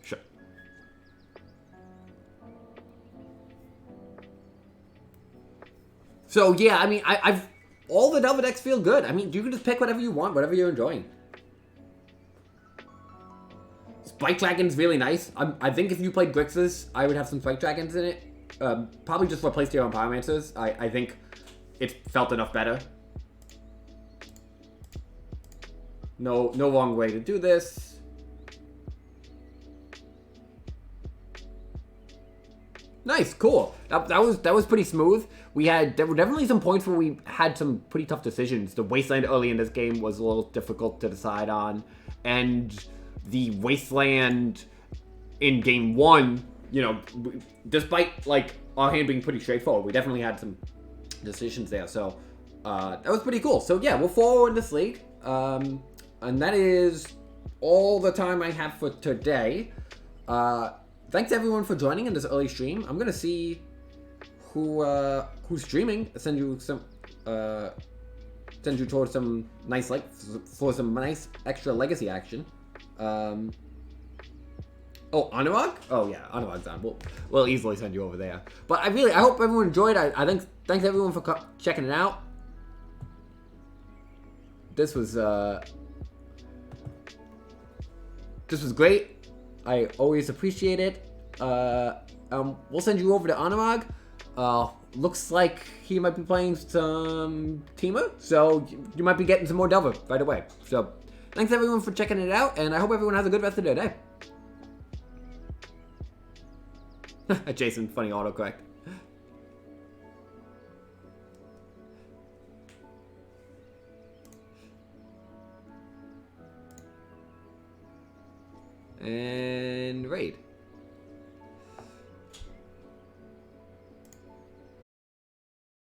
Speaker 1: Sure. So yeah, I mean, I've all the Delver decks feel good. I mean, you can just pick whatever you want, whatever you're enjoying. Spike Dragon's really nice. I think if you played Grixis, I would have some Spike Dragons in it. Probably just replace your own Pyromancers. I think it felt enough better. No wrong way to do this. Nice, cool. That was pretty smooth. There were definitely some points where we had some pretty tough decisions. The Wasteland early in this game was a little difficult to decide on, and the Wasteland in game 1, you know, despite like our hand being pretty straightforward, we definitely had some decisions there. So that was pretty cool. So yeah, we'll follow in this league, and that is all the time I have for today. Thanks everyone for joining in this early stream. I'm gonna see who's streaming. Send you towards some nice for some nice extra legacy action. Oh, Anurag? Oh yeah, Anurag's on. We'll easily send you over there. But I hope everyone enjoyed. I think thanks everyone for checking it out. This was great. I always appreciate it. We'll send you over to Anurag. Looks like he might be playing some Teamer, so you might be getting some more Delver right away. So thanks everyone for checking it out, and I hope everyone has a good rest of their day. Jason, funny autocorrect. And raid.